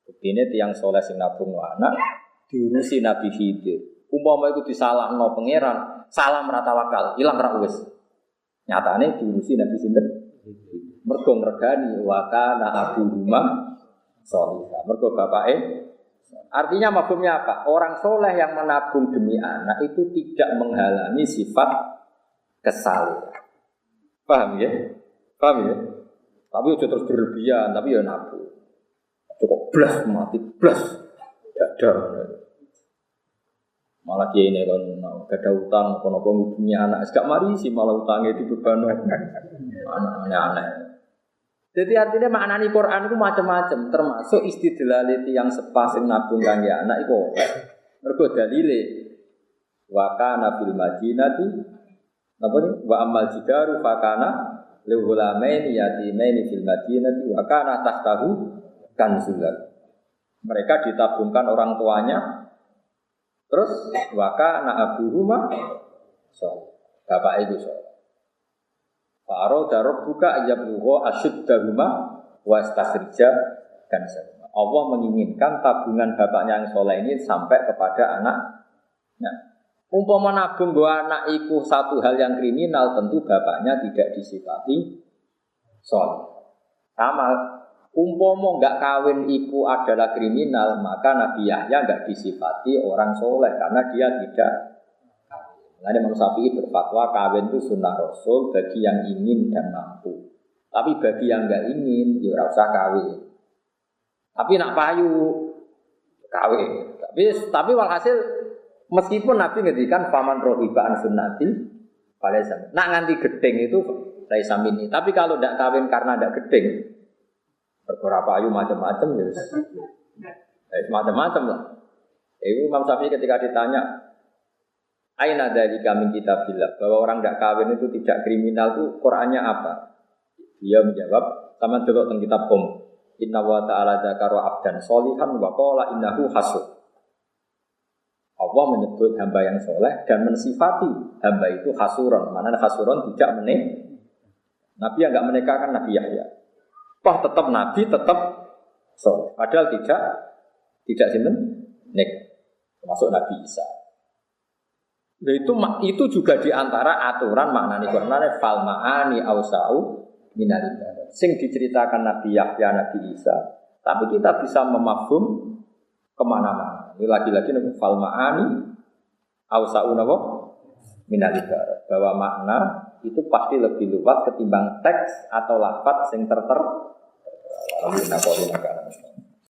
Buktine tiyang saleh sing nabungno anak diurusi Nabi Khidir. Umpama iku disalahno pangeran, salah ora tawakal, ilang ra wis. Nyatane diurusi Nabi sinten? Mergo ngregani wa kana abuhuma sholihah. Mergo bapake artinya mafhumnya apa? Orang soleh yang menabung demi anak itu tidak menghalangi sifat kesalehan. Paham ya? Paham ya? Tapi udah terus berlebihan, tapi ya nabung. Cukup blas mati blas. Ada. Malah dia ini kan ada utang, kono ngubungi anak, gak mari sih malah utangnya itu beban aneh-aneh. Jadi artinya maknani Quran itu macam-macam, termasuk istidlalati yang sepasing nabung kangge anak itu. Mergo dalile wa kana fil madinati napa ni wa amal jidaru fa kana li ghulamaini yatimaini fil madinati wa kana tahtahu kanzul. Mereka ditabungkan orang tuanya. Terus waka na abuhuma so bapak itu so. Faro darab buka ayat buho asyuddahuma wastasrija dan sebagainya. Allah menginginkan tabungan bapaknya yang soleh ini sampai kepada anaknya. Umpama nabung gua anak iku satu hal yang kriminal, tentu bapaknya tidak disifati soleh. Sama, umpama enggak kawin iku adalah kriminal, maka Nabi Yahya enggak disifati orang soleh karena dia tidak. Nah, Imam Syafi'i berfatwa kawin itu sunnah Rasul bagi yang ingin dan mampu. Tapi bagi yang enggak ingin, ya ora usah kawin. Tapi nak payu kawin. Tapi walhasil meskipun Nabi ngendikan faman rohiba an sunnati falaisa. Nak nganti gedeng itu laisa minni. Tapi kalau ndak kawin karena ndak gedeng, perkara payu macam-macam ya. Macam-macam lah. Itu Imam Syafi'i ketika ditanya aina dari kami kitabillah bahwa orang ndak kawin itu tidak kriminal itu Qur'annya apa? Dia menjawab sama delok teng kitab Inna wa ta'ala dzakara abdan sholihan wa qala innahu hasud. Allah menyebut hamba yang soleh dan mensifati hamba itu hasuron. Mana hasuron tidak menik. Nabi yang enggak menikahkan Nabi Yahya. Wah tetap Nabi tetap soleh. Padahal tidak sinten nik. Termasuk Nabi Isa. Nah, itu juga diantara aturan maknani Qur'an fal ma'ani ausau minalibah. Sing diceritakan Nabi Yahya, Nabi Isa. Tapi kita bisa memafhum kemana-mana. Ini lagi-lagi fal ma'ani ausau minalibah. Bahwa makna itu pasti lebih luas ketimbang teks atau lafaz sing terter. Alhamdulillah.